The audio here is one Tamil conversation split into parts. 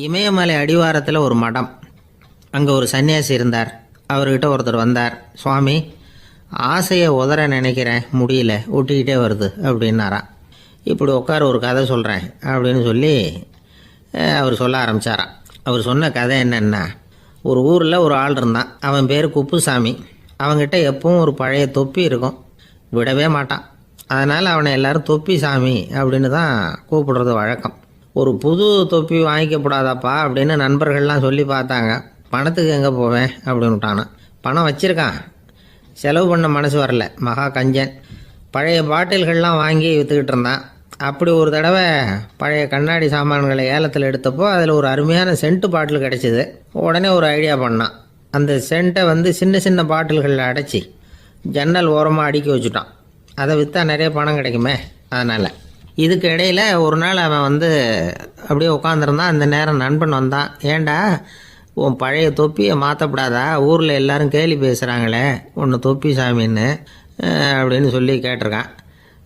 இமயமலை அடிவாரத்தில் ஒரு மடம். அங்கே ஒரு சன்னியாசி இருந்தார். அவர்கிட்ட ஒருத்தர் வந்தார். சுவாமி, ஆசையை உதற நினைக்கிறேன், முடியல, ஒட்டிக்கிட்டே வருது அப்படின்னாராம். இப்படி உட்கார ஒரு கதை சொல்கிறேன் அப்படின்னு சொல்லி அவர் சொல்ல ஆரம்பித்தாராம். அவர் சொன்ன கதை என்னென்னா, ஒரு ஊரில் ஒரு ஆள் இருந்தான். அவன் பேர் குப்புசாமி. அவங்ககிட்ட எப்பவும் ஒரு பழைய தொப்பி இருக்கும், விடவே மாட்டான். அதனால் அவனை எல்லோரும் தொப்பி சாமி அப்படின்னு தான் கூப்பிடுறது வழக்கம். ஒரு புது தொப்பி வாங்கிக்கப்படாதாப்பா அப்படின்னு நண்பர்கள்லாம் சொல்லி பார்த்தாங்க. பணத்துக்கு எங்கே போவேன் அப்படின்னு விட்டானான். பணம் வச்சுருக்கான், செலவு பண்ண மனசு வரல, மகா கஞ்சன். பழைய பாட்டில்கள்லாம் வாங்கி விற்றுக்கிட்டு இருந்தான். அப்படி ஒரு தடவை பழைய கண்ணாடி சாமான்களை ஏலத்தில் எடுத்தப்போ அதில் ஒரு அருமையான சென்ட்டு பாட்டில் கிடச்சிது. உடனே ஒரு ஐடியா பண்ணான். அந்த சென்ட்டை சின்ன சின்ன பாட்டில்களில் அடைச்சி ஜன்னல் ஓரமாக அடுக்கி வச்சுட்டான். அதை விற்றா நிறைய பணம் கிடைக்குமே, அதனால். இதுக்கு இடையில் ஒரு நாள் அவன் அப்படியே உட்காந்துருந்தான். அந்த நேரம் நண்பன் வந்தான். ஏண்டா, உன் பழைய தொப்பியை மாற்றப்படாதா? ஊரில் எல்லோரும் கேலி பேசுகிறாங்களே ஒன்று தொப்பி சாமின்னு அப்படின்னு சொல்லி கேட்டிருக்கான்.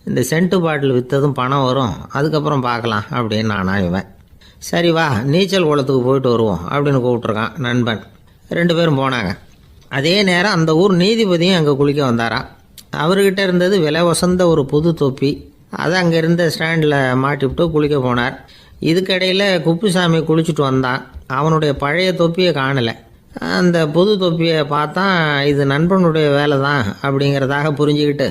இந்த சென்ட்டு பாட்டில் விற்றதும் பணம் வரும், அதுக்கப்புறம் பார்க்கலாம் அப்படின்னு நானா இவன். சரி வா, நீச்சல் குளத்துக்கு போயிட்டு வருவோம் அப்படின்னு கூப்பிட்ருக்கான் நண்பன். 2 பேரும் போனாங்க. அதே நேரம் அந்த ஊர் நீதிபதியும் அங்கே குளிக்க வந்தாராம். அவர்கிட்ட இருந்தது விலை வசந்த ஒரு புது தொப்பி. அதை அங்கே இருந்த ஸ்டாண்டில் மாட்டிவிட்டு குளிக்க போனார். இதுக்கிடையில் குப்புசாமி குளிச்சுட்டு வந்தான். அவனுடைய பழைய தொப்பியை காணலை. அந்த புது தொப்பியை பார்த்தா இது நண்பனுடைய வேலை தான் அப்படிங்கிறதாக புரிஞ்சுக்கிட்டு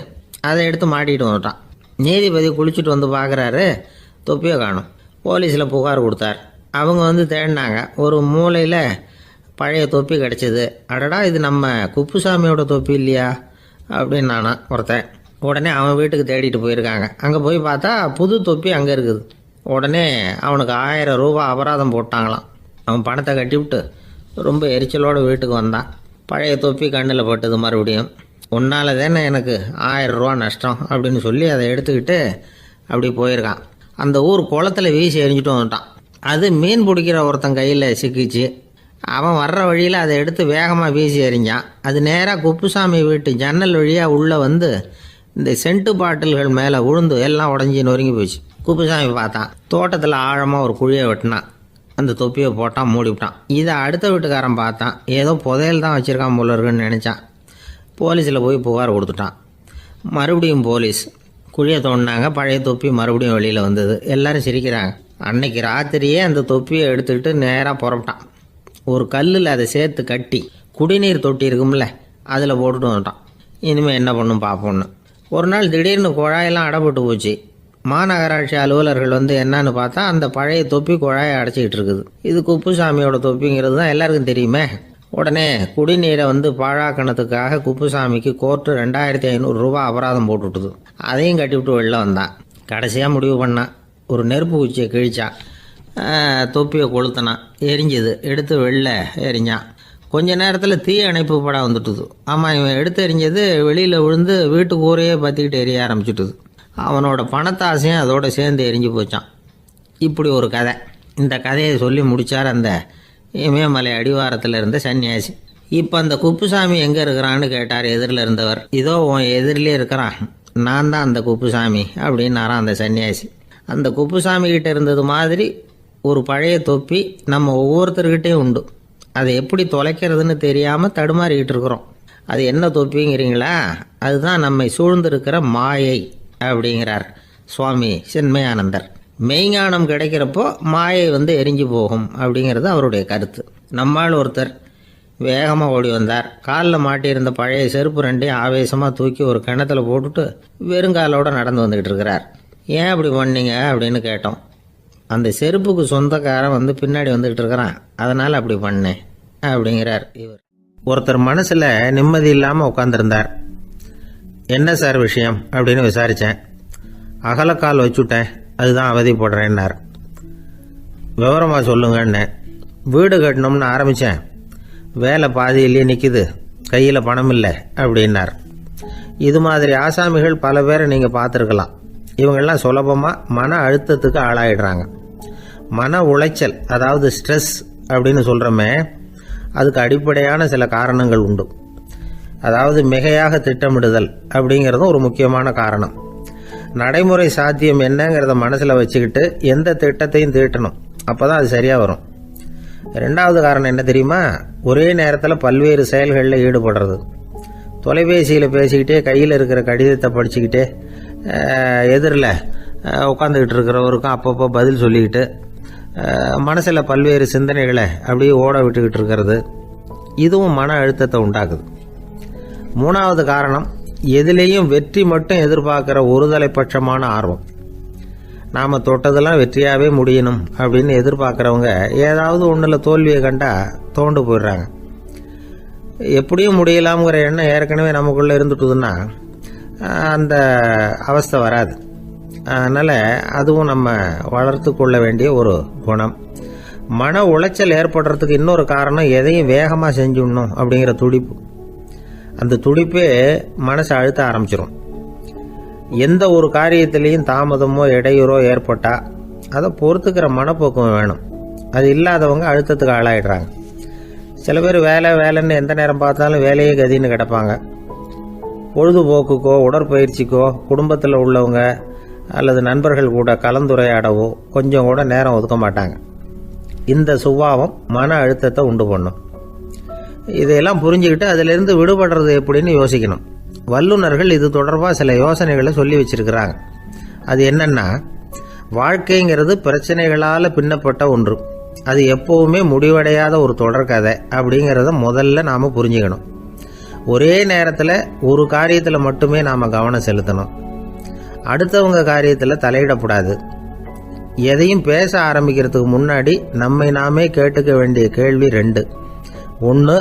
அதை எடுத்து மாட்டிகிட்டு வந்துட்டான். நீதிபதி குளிச்சுட்டு வந்து பார்க்குறாரு, தொப்பியை காணும். போலீஸில் புகார் கொடுத்தார். அவங்க தேடினாங்க. ஒரு மூலையில் பழைய தொப்பி கிடச்சிது. அடடா, இது நம்ம குப்புசாமியோட தொப்பி இல்லையா அப்படின்னு நானா ஒருத்தன். உடனே அவன் வீட்டுக்கு தேடிட்டு போயிருக்காங்க. அங்கே போய் பார்த்தா புது தொப்பி அங்கே இருக்குது. உடனே அவனுக்கு 1000 ரூபா அபராதம் போட்டாங்களாம். அவன் பணத்தை கட்டிவிட்டு ரொம்ப எரிச்சலோடு வீட்டுக்கு வந்தான். பழைய தொப்பி கண்ணில் பட்டது. மறுபடியும் உன்னால் தானே எனக்கு 1000 ரூபா நஷ்டம் அப்படின்னு சொல்லி அதை எடுத்துக்கிட்டு அப்படி போயிருக்கான். அந்த ஊர் குளத்தில் வீசி எரிஞ்சிட்டு வந்துட்டான். அது மீன் பிடிக்கிற ஒருத்தன் கையில் சிக்கிச்சு. அவன் வர்ற வழியில் அதை எடுத்து வேகமாக வீசி எறிஞ்சான். அது நேராக குப்புசாமி வீட்டு ஜன்னல் வழியாக உள்ளே இந்த சென்ட்டு பாட்டில்கள் மேலே விழுந்து எல்லாம் உடஞ்சி நொறுங்கி போச்சு. குப்புசாமி பார்த்தான். தோட்டத்தில் ஆழமாக ஒரு குழியை வெட்டினான். அந்த தொப்பியை போட்டான், மூடிவிட்டான். இதை அடுத்த வீட்டுக்காரன் பார்த்தான். ஏதோ புதையல் தான் வச்சுருக்கான் போல இருக்குன்னு நினச்சான். போலீஸில் போய் புகார் கொடுத்துட்டான். மறுபடியும் போலீஸ் குழியை தோண்டினாங்க. பழைய தொப்பி மறுபடியும் வெளியில் வந்தது. எல்லோரும் சிரிக்கிறாங்க. அன்னைக்கு ராத்திரியே அந்த தொப்பியை எடுத்துக்கிட்டு நேராக புறப்பட்டான். ஒரு கல்லில் அதை சேர்த்து கட்டி குடிநீர் தொட்டி இருக்கும்ல, அதில் போட்டுட்டு வந்துட்டான். இனிமேல் என்ன பண்ணும் பார்ப்போன்னு. ஒரு நாள் திடீர்னு குழாயெல்லாம் அடைப்பட்டு போச்சு. மாநகராட்சி அலுவலர்கள் என்னன்னு பார்த்தா அந்த பழைய தொப்பி குழாயை அடைச்சிக்கிட்டு இருக்குது. இது குப்புசாமியோட தொப்பிங்கிறது தான் எல்லாருக்கும் தெரியுமே. உடனே குடிநீரை பாழாக்கணத்துக்காக குப்புசாமிக்கு கோர்ட்டு 2500 ரூபா அபராதம் போட்டுவிட்டுது. அதையும் கட்டிவிட்டு வெளில வந்தான். கடைசியாக முடிவு பண்ணான். ஒரு நெருப்பு குச்சியை கிழிச்சான். தொப்பியை கொளுத்தினான். எரிஞ்சுது. எடுத்து வெளில எரிஞ்சான். கொஞ்ச நேரத்தில் தீ அணைப்பு படம் வந்துட்டுது. ஆமாம், இவன் எடுத்து எரிஞ்சது வெளியில் விழுந்து வீட்டு கூரையே பற்றிக்கிட்டு எரிய ஆரம்பிச்சுட்டுது. அவனோட பணத்தாசையும் அதோடு சேர்ந்து எரிஞ்சு போச்சான். இப்படி ஒரு கதை. இந்த கதையை சொல்லி முடித்தார் அந்த இமயமலை அடிவாரத்தில் இருந்த சன்னியாசி. இப்போ அந்த குப்புசாமி எங்கே இருக்கிறான்னு கேட்டார் எதிரில் இருந்தவர். இதோ உன் எதிரிலே இருக்கிறான், நான் தான் அந்த குப்புசாமி அப்படின்னாரான் அந்த சன்னியாசி. அந்த குப்புசாமி கிட்டே இருந்தது மாதிரி ஒரு பழைய தொப்பி நம்ம ஒவ்வொருத்தர்கிட்டையும் உண்டு. அதை எப்படி தொலைக்கிறதுன்னு தெரியாமல் தடுமாறிக்கிட்டு இருக்கிறோம். அது என்ன தொப்பிங்கிறீங்களா? அதுதான் நம்மை சூழ்ந்திருக்கிற மாயை அப்படிங்கிறார் சுவாமி சின்மயானந்தர். மெய்ஞானம் கிடைக்கிறப்போ மாயை எரிஞ்சு போகும் அப்படிங்கிறது அவருடைய கருத்து. நம்மால் ஒருத்தர் வேகமாக ஓடி வந்தார். காலில் மாட்டியிருந்த பழைய செருப்பு 2 ஆவேசமாக தூக்கி ஒரு கிணத்துல போட்டுட்டு வெறுங்காலோடு நடந்து வந்துக்கிட்டு இருக்கிறார். ஏன் அப்படி பண்ணீங்க அப்படின்னு கேட்டோம். அந்த செருப்புக்கு சொந்தக்காரன் பின்னாடி வந்துக்கிட்டு இருக்கிறான், அதனால் அப்படி பண்ணேன் அப்படிங்கிறார் இவர். ஒருத்தர் மனசில் நிம்மதி இல்லாமல் உட்காந்துருந்தார். என்ன சார் விஷயம் அப்படின்னு விசாரித்தேன். அகலக்கால் வச்சுட்டேன், அதுதான் அவதிப்படுறேன்னார். விவரமாக சொல்லுங்கன்னு. வீடு கட்டணும்னு ஆரம்பித்தேன், வேலை பாதியிலேயே நிற்கிது, கையில் பணம் இல்லை அப்படின்னார். இது மாதிரி ஆசாமிகள் பல பேரை நீங்கள் பார்த்துருக்கலாம். இவங்கெல்லாம் சுலபமாக மன அழுத்தத்துக்கு ஆளாயிடுறாங்க. மன உளைச்சல், அதாவது ஸ்ட்ரெஸ் அப்படின்னு சொல்கிறோமே, அதுக்கு அடிப்படையான சில காரணங்கள் உண்டு. அதாவது மிகையாக திட்டமிடுதல் அப்படிங்கிறதும் ஒரு முக்கியமான காரணம். நடைமுறை சாத்தியம் என்னங்கிறத மனசில் வச்சுக்கிட்டு எந்த திட்டத்தையும் தீட்டணும், அப்போ தான் அது சரியாக வரும். ரெண்டாவது காரணம் என்ன தெரியுமா? ஒரே நேரத்தில் பல்வேறு செயல்களில் ஈடுபடுறது. தொலைபேசியில் பேசிக்கிட்டே கையில் இருக்கிற கடிதத்தை படிச்சுக்கிட்டே எதிரில் உட்காந்துக்கிட்டு இருக்கிறவருக்கும் அப்பப்போ பதில் சொல்லிக்கிட்டு மனசில் பல்வேறு சிந்தனைகளை அப்படியே ஓட விட்டுக்கிட்டு இருக்கிறது, இதுவும் மன அழுத்தத்தை உண்டாக்குது. மூணாவது காரணம், எதிலேயும் வெற்றி மட்டும் எதிர்பார்க்குற ஒருதலைப்பட்சமான ஆர்வம். நாம் தொட்டதெல்லாம் வெற்றியாகவே முடியணும் அப்படின்னு எதிர்பார்க்குறவங்க ஏதாவது ஒன்றில் தோல்வியை கண்டால் தோண்டு போயிடுறாங்க. எப்படியும் முடியலாம்ங்கிற எண்ணம் ஏற்கனவே நமக்குள்ளே இருந்துட்டுதுன்னா அந்த அவஸ்தை வராது. அதனால் அதுவும் நம்ம வளர்த்து கொள்ள வேண்டிய ஒரு குணம். மன உளைச்சல் ஏற்படுறதுக்கு இன்னொரு காரணம், எதையும் வேகமாக செஞ்சுடணும் அப்படிங்கிற துடிப்பு. அந்த துடிப்பே மனசை அழுத்த ஆரம்பிச்சிடும். எந்த ஒரு காரியத்திலையும் தாமதமோ இடையூறோ ஏற்பட்டால் அதை பொறுத்துக்கிற மனப்போக்கம் வேணும். அது இல்லாதவங்க அழுத்தத்துக்கு ஆளாயிடுறாங்க. சில பேர் வேலைன்னு எந்த நேரம் பார்த்தாலும் வேலையே கதின்னு கிடப்பாங்க. பொழுதுபோக்குக்கோ உடற்பயிற்சிக்கோ குடும்பத்தில் உள்ளவங்க அல்லது நண்பர்கள் கூட கலந்துரையாடவோ கொஞ்சம் கூட நேரம் ஒதுக்க மாட்டாங்க. இந்த சுபாவம் மன அழுத்தத்தை உண்டு பண்ணும். இதையெல்லாம் புரிஞ்சுக்கிட்டு அதிலிருந்து விடுபடுறது எப்படின்னு யோசிக்கணும். வல்லுநர்கள் இது தொடர்பாக சில யோசனைகளை சொல்லி வச்சிருக்கிறாங்க. அது என்னன்னா, வாழ்க்கைங்கிறது பிரச்சனைகளால் பின்னப்பட்ட ஒன்று. அது எப்போவுமே முடிவடையாத ஒரு தொடர்கதை அப்படிங்கிறத முதல்ல நாம் புரிஞ்சுக்கணும். ஒரே நேரத்தில் ஒரு காரியத்தில் மட்டுமே நாம் கவனம் செலுத்தணும். அடுத்தவங்க காரியத்தில் தலையிடக்கூடாது. எதையும் பேச ஆரம்பிக்கிறதுக்கு முன்னாடி நம்மை நாமே கேட்டுக்க வேண்டிய கேள்வி 2. 1,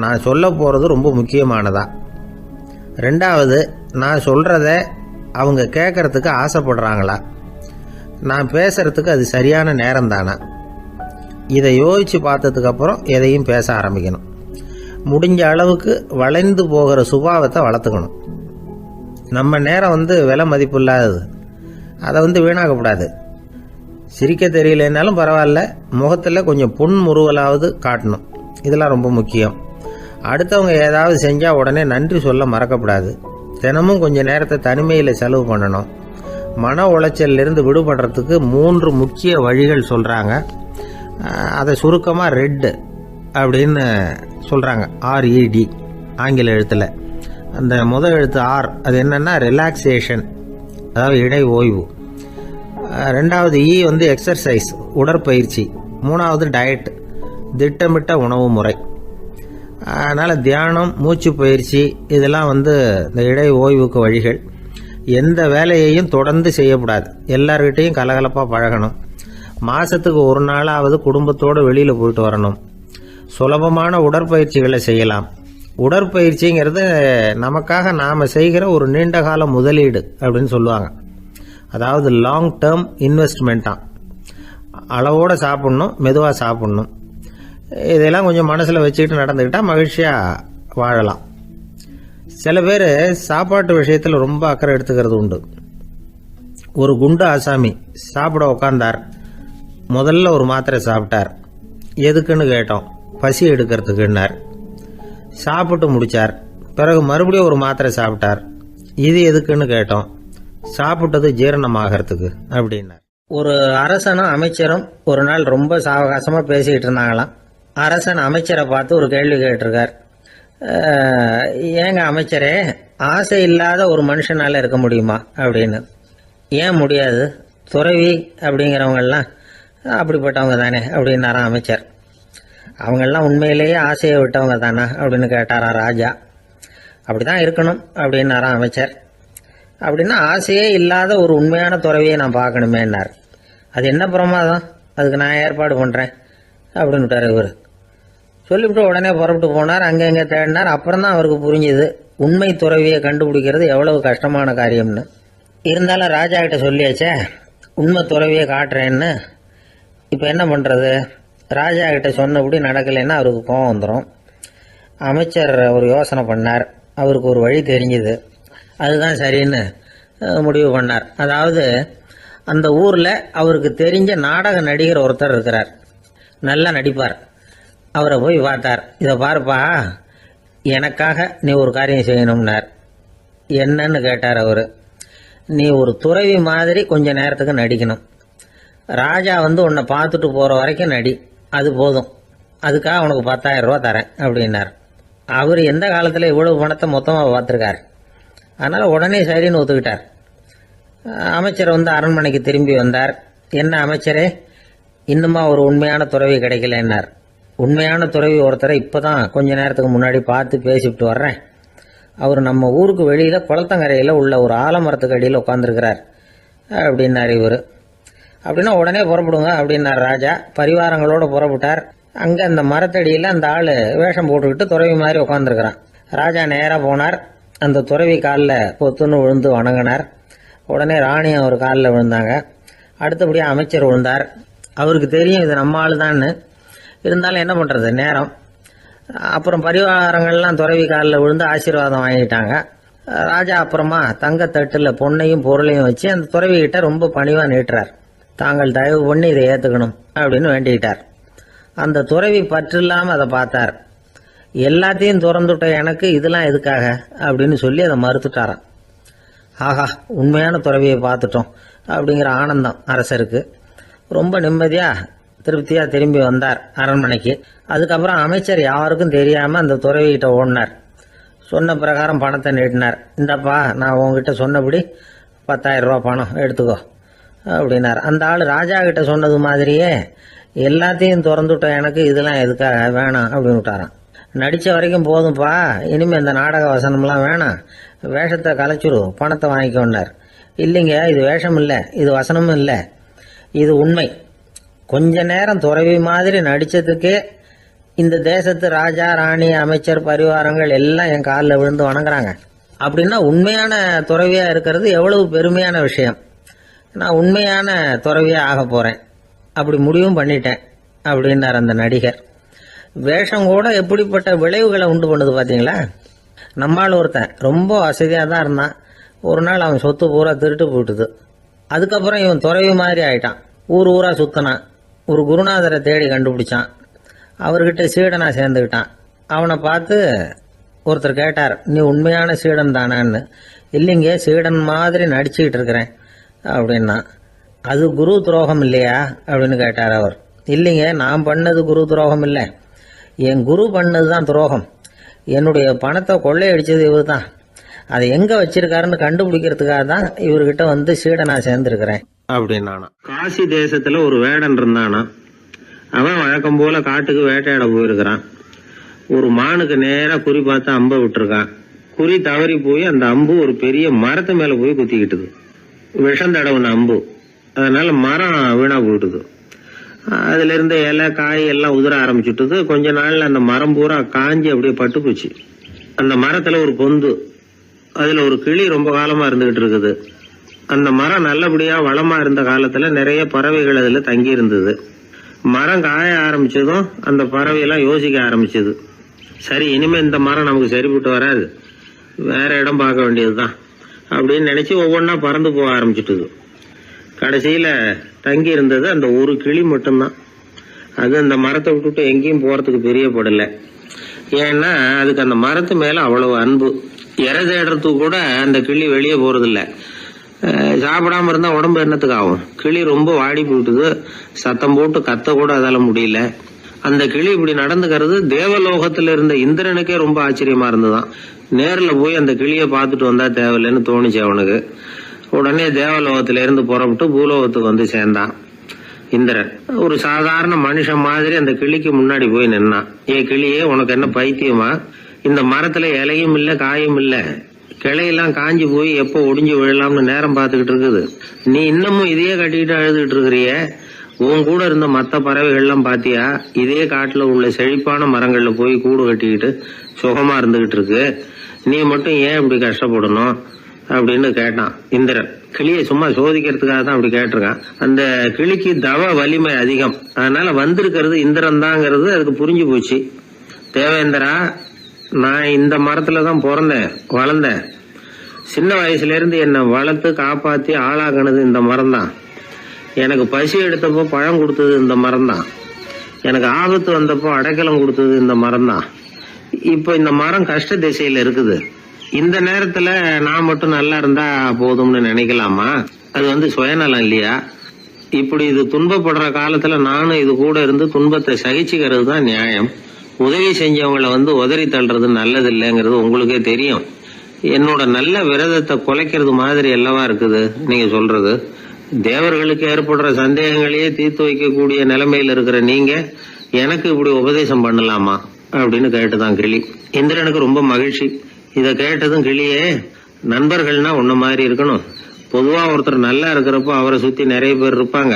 நான் சொல்ல போகிறது ரொம்ப முக்கியமானதா? 2வது, நான் சொல்கிறத அவங்க கேட்கறதுக்கு ஆசைப்படுறாங்களா? நான் பேசுறதுக்கு அது சரியான நேரம் தானா? இதை யோசித்து பார்த்ததுக்கப்புறம் எதையும் பேச ஆரம்பிக்கணும். முடிஞ்ச அளவுக்கு வளைந்து போகிற சுபாவத்தை வளர்த்துக்கணும். நம்ம நேரம் விலை மதிப்பு இல்லாதது, அதை வீணாக்கக்கூடாது. சிரிக்க தெரியலனாலும் பரவாயில்ல, முகத்தில் கொஞ்சம் புன்முறுவலாவது காட்டணும். இதெல்லாம் ரொம்ப முக்கியம். அடுத்தவங்க ஏதாவது செஞ்சால் உடனே நன்றி சொல்ல மறக்கக்கூடாது. தினமும் கொஞ்சம் நேரத்தை தனிமையில் செலவு பண்ணணும். மன உளைச்சலிருந்து விடுபடுறதுக்கு 3 முக்கிய வழிகள் சொல்கிறாங்க. அதை சுருக்கமாக ரெட் அப்படின்னு சொல்கிறாங்க. RED ஆங்கில எழுத்தில். அந்த முதல் எழுத்து R, அது என்னென்னா ரிலாக்ஸேஷன், அதாவது இடை ஓய்வு. 2வது E எக்ஸர்சைஸ், உடற்பயிற்சி. 3வது டயட், திட்டமிட்ட உணவு முறை. அதனால் தியானம், மூச்சு பயிற்சி இதெல்லாம் இந்த இடை ஓய்வுக்கு வழிகள். எந்த வேலையையும் தொடர்ந்து செய்யக்கூடாது. எல்லார்கிட்டையும் கலகலப்பாக பழகணும். மாதத்துக்கு ஒரு நாளாவது குடும்பத்தோடு வெளியில் போயிட்டு வரணும். சுலபமான உடற்பயிற்சிகளை செய்யலாம். உடற்பயிற்சிங்கிறது நமக்காக நாம் செய்கிற ஒரு நீண்டகால முதலீடு அப்படின்னு சொல்லுவாங்க. அதாவது லாங் டேர்ம் இன்வெஸ்ட்மெண்ட்டாக. அளவோடு சாப்பிட்ணும், மெதுவாக சாப்பிட்ணும். இதெல்லாம் கொஞ்சம் மனசில் வச்சுக்கிட்டு நடந்துக்கிட்டால் மகிழ்ச்சியாக வாழலாம். சில பேர் சாப்பாட்டு விஷயத்தில் ரொம்ப அக்கறை எடுத்துக்கிறது உண்டு. ஒரு குண்டு ஆசாமி சாப்பிட உக்காந்தார். முதல்ல ஒரு மாத்திரை சாப்பிட்டார். எதுக்குன்னு கேட்டோம். பசி எடுக்கிறதுக்குன்னார். சாப்பிட்டு முடித்தார். பிறகு மறுபடியும் ஒரு மாத்திரை சாப்பிட்டார். இது எதுக்குன்னு கேட்டோம். சாப்பிட்டது ஜீரணமாகறதுக்கு அப்படின்னார். ஒரு அரசனும் அமைச்சரும் ஒரு நாள் ரொம்ப சாவகாசமாக பேசிக்கிட்டு இருந்தாங்களாம். அரசன் அமைச்சரை பார்த்து ஒரு கேள்வி கேட்டிருக்கார். ஏங்க அமைச்சரே, ஆசை இல்லாத ஒரு மனுஷனால் இருக்க முடியுமா அப்படின்னு. ஏன் முடியாது? துறவி அப்படிங்கிறவங்கெல்லாம் அப்படிப்பட்டவங்க தானே அப்படின்னாராம் அமைச்சர். அவங்கெல்லாம் உண்மையிலேயே ஆசையை விட்டவங்க தானே அப்படின்னு கேட்டாரா ராஜா. அப்படி தான் இருக்கணும் அப்படின்னாராம் அமைச்சர். அப்படின்னா ஆசையே இல்லாத ஒரு உண்மையான துறவியை நான் பார்க்கணுமேன்னார். அது என்ன பிரமாதம், அதுக்கு நான் ஏற்பாடு பண்ணுறேன் அப்படின்னு விட்டார் இவர். சொல்லிவிட்டு உடனே புறப்பட்டு போனார். அங்கே தேடினார். அப்புறம் தான் அவருக்கு புரிஞ்சுது உண்மை துறவியை கண்டுபிடிக்கிறது எவ்வளவு கஷ்டமான காரியம்னு. இருந்தாலும் ராஜா கிட்ட சொல்லியாச்சே உண்மை துறவியை காட்டுறேன்னு. இப்போ என்ன பண்ணுறது? ராஜா கிட்ட சொன்னபடி நடக்கலைன்னா அவருக்கு கோபம் வந்துடும். அமைச்சர் ஒரு யோசனை பண்ணார். அவருக்கு ஒரு வழி தெரிஞ்சுது. அதுதான் சரின்னு முடிவு பண்ணார். அதாவது அந்த ஊரில் அவருக்கு தெரிஞ்ச நாடக நடிகர் ஒருத்தர் இருக்கிறார். நல்லா நடிப்பார். அவரை போய் பார்த்தார். இதை பாருப்பா, எனக்காக நீ ஒரு காரியம் செய்யணும்னார். என்னன்னு கேட்டார் அவர். நீ ஒரு துறவி மாதிரி கொஞ்ச நேரத்துக்கு நடிக்கணும். ராஜா உன்னை பார்த்துட்டு போகிற வரைக்கும் நடி, அது போதும் அதுக்காக உனக்கு 10,000 ரூபா தரேன் அப்படின்னார். அவர் எந்த காலத்தில் இவ்வளவு பணத்தை மொத்தமாக பார்த்துருக்கார். அதனால் உடனே சரின்னு ஒத்துக்கிட்டார். அமைச்சர் அரண்மனைக்கு திரும்பி வந்தார். என்ன அமைச்சரே, இன்னுமா ஒரு உண்மையான துறவி கிடைக்கலன்னார். உண்மையான துறவி ஒருத்தரை இப்போ தான் கொஞ்ச நேரத்துக்கு முன்னாடி பார்த்து பேசிவிட்டு வர்றேன். அவர் நம்ம ஊருக்கு வெளியில் குளத்தங்கரையில் உள்ள ஒரு ஆலமரத்துக்கு அடியில் உட்காந்துருக்கிறார் அப்படின்னார் இவர். அப்படின்னா உடனே புறப்படுங்க அப்படின்னார் ராஜா. பரிவாரங்களோடு புறப்பட்டார். அங்கே அந்த மரத்தடியில் அந்த ஆள் வேஷம் போட்டுக்கிட்டு துறவி மாதிரி உட்காந்துருக்கிறான். ராஜா நேராக போனார். அந்த துறவி காலில் பொத்துன்னு விழுந்து வணங்கினார். உடனே ராணி அவர் காலில் விழுந்தாங்க. அடுத்தபடியாக அமைச்சர் விழுந்தார். அவருக்கு தெரியும் இது நம்ம ஆள் தான்னு. இருந்தாலும் என்ன பண்ணுறது, நேரம். அப்புறம் பரிவாரங்கள்லாம் துறவி காலில் விழுந்து ஆசீர்வாதம் வாங்கிட்டாங்க. ராஜா அப்புறமா தங்கத்தட்டில் பொண்ணையும் பொருளையும் வச்சு அந்த துறவிகிட்ட ரொம்ப பணிவாக நீட்டுறார். தாங்கள் தயவு பண்ணி இதை ஏற்றுக்கணும் அப்படின்னு வேண்டிக்கிட்டார். அந்த துறவி பற்று இல்லாமல் அதை பார்த்தார். எல்லாத்தையும் திறந்துட்ட எனக்கு இதெல்லாம் எதுக்காக அப்படின்னு சொல்லி அதை மறுத்துட்டாராம். ஆஹா, உண்மையான துறவியை பார்த்துட்டோம் அப்படிங்கிற ஆனந்தம் அரசருக்கு. ரொம்ப நிம்மதியாக திருப்தியாக திரும்பி வந்தார் அரண்மனைக்கு. அதுக்கப்புறம் அமைச்சர் யாருக்கும் தெரியாமல் அந்த துறவிகிட்ட ஓடினார். சொன்ன பிரகாரம் பணத்தை நீட்டினார். இந்தப்பா, நான் உங்ககிட்ட சொன்னபடி 10,000 ரூபா பணம் எடுத்துக்கோ அப்படின்னார். அந்த ஆள் ராஜா கிட்ட சொன்னது மாதிரியே எல்லாத்தையும் திறந்துட்டோம் எனக்கு இதெல்லாம் எதுக்காக வேணாம் அப்படின்னு விட்டாரான். நடித்த வரைக்கும் போதும்ப்பா, இனிமேல் இந்த நாடக வசனம்லாம் வேணாம், வேஷத்தை கலைச்சிரு, பணத்தை வாங்கிக்கோன்னார். இல்லைங்க, இது வேஷம் இல்லை, இது வசனமும் இல்லை, இது உண்மை. கொஞ்ச நேரம் துறவி மாதிரி நடித்ததுக்கே இந்த தேசத்து ராஜா ராணி அமைச்சர் பரிவாரங்கள் எல்லாம் என் காலில் விழுந்து வணங்குறாங்க. அப்படின்னா உண்மையான துறவியாக இருக்கிறது எவ்வளவு பெருமையான விஷயம். நான் உண்மையான துறவியாக ஆக போகிறேன், அப்படி முடிவும் பண்ணிட்டேன் அப்படின்னார் அந்த நடிகர். வேஷம் கூட எப்படிப்பட்ட விளைவுகளை உண்டு பண்ணுது பார்த்தீங்களா. நம்மால் ஒருத்தன் ரொம்ப வசதியாக தான் இருந்தான். ஒரு நாள் அவன் சொத்து பூரா திருட்டு போட்டுது. அதுக்கப்புறம் இவன் துறவி மாதிரி ஆயிட்டான். ஊர் ஊராக சுற்றினான். ஒரு குருநாதரை தேடி கண்டுபிடிச்சான். அவர்கிட்ட சீடனாக சேர்ந்துக்கிட்டான். அவனை பார்த்து ஒருத்தர் கேட்டார், நீ உண்மையான சீடன் தானான்னு. இல்லைங்க, சீடன் மாதிரி நடிச்சுக்கிட்டு இருக்கிறேன் அப்படின்னா. அது குரு துரோகம் இல்லையா அப்படின்னு கேட்டார் அவர். இல்லைங்க, நான் பண்ணது குரு துரோகம் இல்லை, என் குரு பண்ணது தான் துரோகம். என்னுடைய பணத்தை கொள்ளையடிச்சது இவர் தான். அதை எங்கே வச்சிருக்காருன்னு கண்டுபிடிக்கிறதுக்காக தான் இவர்கிட்ட சீடனா சேர்ந்துருக்கிறேன் அப்படின்னானா. காசி தேசத்தில் ஒரு வேடன் இருந்தானா. அவன் வழக்கம் போல காட்டுக்கு வேட்டையாட போயிருக்கிறான். ஒரு மானுக்கு நேராக குறி பார்த்து அம்பை விட்டுருக்கான். குறி தவறி போய் அந்த அம்பு ஒரு பெரிய மரத்து மேலே போய் குத்திக்கிட்டுது. விஷம் தடவுன அம்பு. அதனால மரம் வீணா போயிட்டுது. அதுல இருந்த இலை காய் எல்லாம் உதிர ஆரம்பிச்சுட்டுது. கொஞ்ச நாள்ல அந்த மரம் பூரா காஞ்சி அப்படியே பட்டு போச்சு. அந்த மரத்துல ஒரு பொந்து, அதுல ஒரு கிளி ரொம்ப காலமா இருந்துகிட்டு இருக்குது. அந்த மரம் நல்லபடியா வளமா இருந்த காலத்துல நிறைய பறவைகள் அதுல தங்கி இருந்தது. மரம் காய ஆரம்பிச்சதும் அந்த பறவையெல்லாம் யோசிக்க ஆரம்பிச்சது. சரி, இனிமே இந்த மரம் நமக்கு சரிப்பட்டு வராது, வேற இடம் பார்க்க வேண்டியதுதான் அப்படின்னு நினைச்சு ஒவ்வொன்னா பறந்து போக ஆரம்பிச்சுட்டுது. கடைசியில தங்கி இருந்தது அந்த ஒரு கிளி மட்டும்தான். அது அந்த மரத்தை விட்டுட்டு எங்கேயும் போறதுக்கு பிரியப்படல. ஏன்னா அதுக்கு அந்த மரத்து மேல அவ்வளவு அன்பு. இறை தேடுறதுக்கு கூட அந்த கிளி வெளியே போறதில்ல. சாப்பிடாம இருந்தா உடம்பு என்னத்துக்கு ஆகும். கிளி ரொம்ப வாடி போயிட்டுது. சத்தம் போட்டு கத்த கூட அதால முடியல. அந்த கிளி இப்படி நடந்துக்கிறது தேவலோகத்துல இருந்த இந்திரனுக்கே ரொம்ப ஆச்சரியமா இருந்துதான். நேர்ல போய் அந்த கிளிய பார்த்துட்டு வந்தா தேவையில்லைன்னு தோணுச்சு அவனுக்கு. உடனே தேவலோகத்தில இருந்து புறப்பட்டு பூலோகத்துக்கு சேர்ந்தான் இந்திரன். ஒரு சாதாரண மனுஷன் மாதிரி அந்த கிளிக்கு முன்னாடி போய் நின்னான். கிளியே, உனக்கு என்ன பைத்தியமா? இந்த மரத்துல இலையும் இல்ல காயும் இல்ல, கிளையெல்லாம் காஞ்சி போய் எப்போ ஒடிஞ்சு விழலாம்னு நேரம் பார்த்துக்கிட்டு இருக்குது. நீ இன்னமும் இதையே கட்டிக்கிட்டு அழுதுகிட்டு இருக்கிறிய. உன் கூட இருந்த மற்ற பறவைகள்லாம் பாத்தியா? இதே காட்டுல உள்ள செழிப்பான மரங்கள்ல போய் கூடு கட்டிக்கிட்டு சுகமா இருந்துகிட்டு இருக்கு. நீ மட்டும் ஏன் இப்படி கஷ்டப்படணும் அப்படின்னு கேட்டான் இந்திரன். கிளியை சும்மா சோதிக்கிறதுக்காக தான் அப்படி கேட்டிருக்கான். அந்த கிளிக்கு தவ வலிமை அதிகம். அதனால வந்திருக்கிறது இந்திரன் தாங்கிறது அதுக்கு புரிஞ்சு போச்சு. தேவேந்திரா, நான் இந்த மரத்துல தான் பிறந்தேன் வளர்ந்தேன். சின்ன வயசுல இருந்து என்னை வளர்த்து காப்பாத்தி ஆளாகினது இந்த மரம் தான். எனக்கு பசி எடுத்தப்போ பழம் கொடுத்தது இந்த மரம் தான். எனக்கு ஆபத்து வந்தப்போ அடைக்கலம் கொடுத்தது இந்த மரம் தான். இப்போ இந்த மரம் கஷ்ட திசையில இருக்குது. இந்த நேரத்துல நான் மட்டும் நல்லா இருந்தா போதும்னு நினைக்கலாமா? அது சுயநலம் இல்லையா? இப்படி இது துன்பப்படுற காலத்துல நானும் இது கூட இருந்து துன்பத்தை சகிச்சுக்கிறது தான் நியாயம். உதவி செஞ்சவங்களை உதறி தள்ளுறது நல்லது இல்லைங்கிறது உங்களுக்கே தெரியும். என்னோட நல்ல விரதத்தை குலைக்கிறது மாதிரி அல்லவா இருக்குது நீங்க சொல்றது. தேவர்களுக்கு ஏற்படுற சந்தேகங்களையே தீர்த்து வைக்கக்கூடிய நிலைமையில இருக்கிற நீங்க எனக்கு இப்படி உபதேசம் பண்ணலாமா அப்படின்னு கேட்டுதான் கிளி. இந்திரனுக்கு ரொம்ப மகிழ்ச்சி. இத கேட்டதும் கிளியே, நண்பர்கள்னா உன்ன மாதிரி இருக்கணும். பொதுவா ஒருத்தர் நல்லா இருக்கிறப்போ அவரை சுத்தி நிறைய பேர் இருப்பாங்க.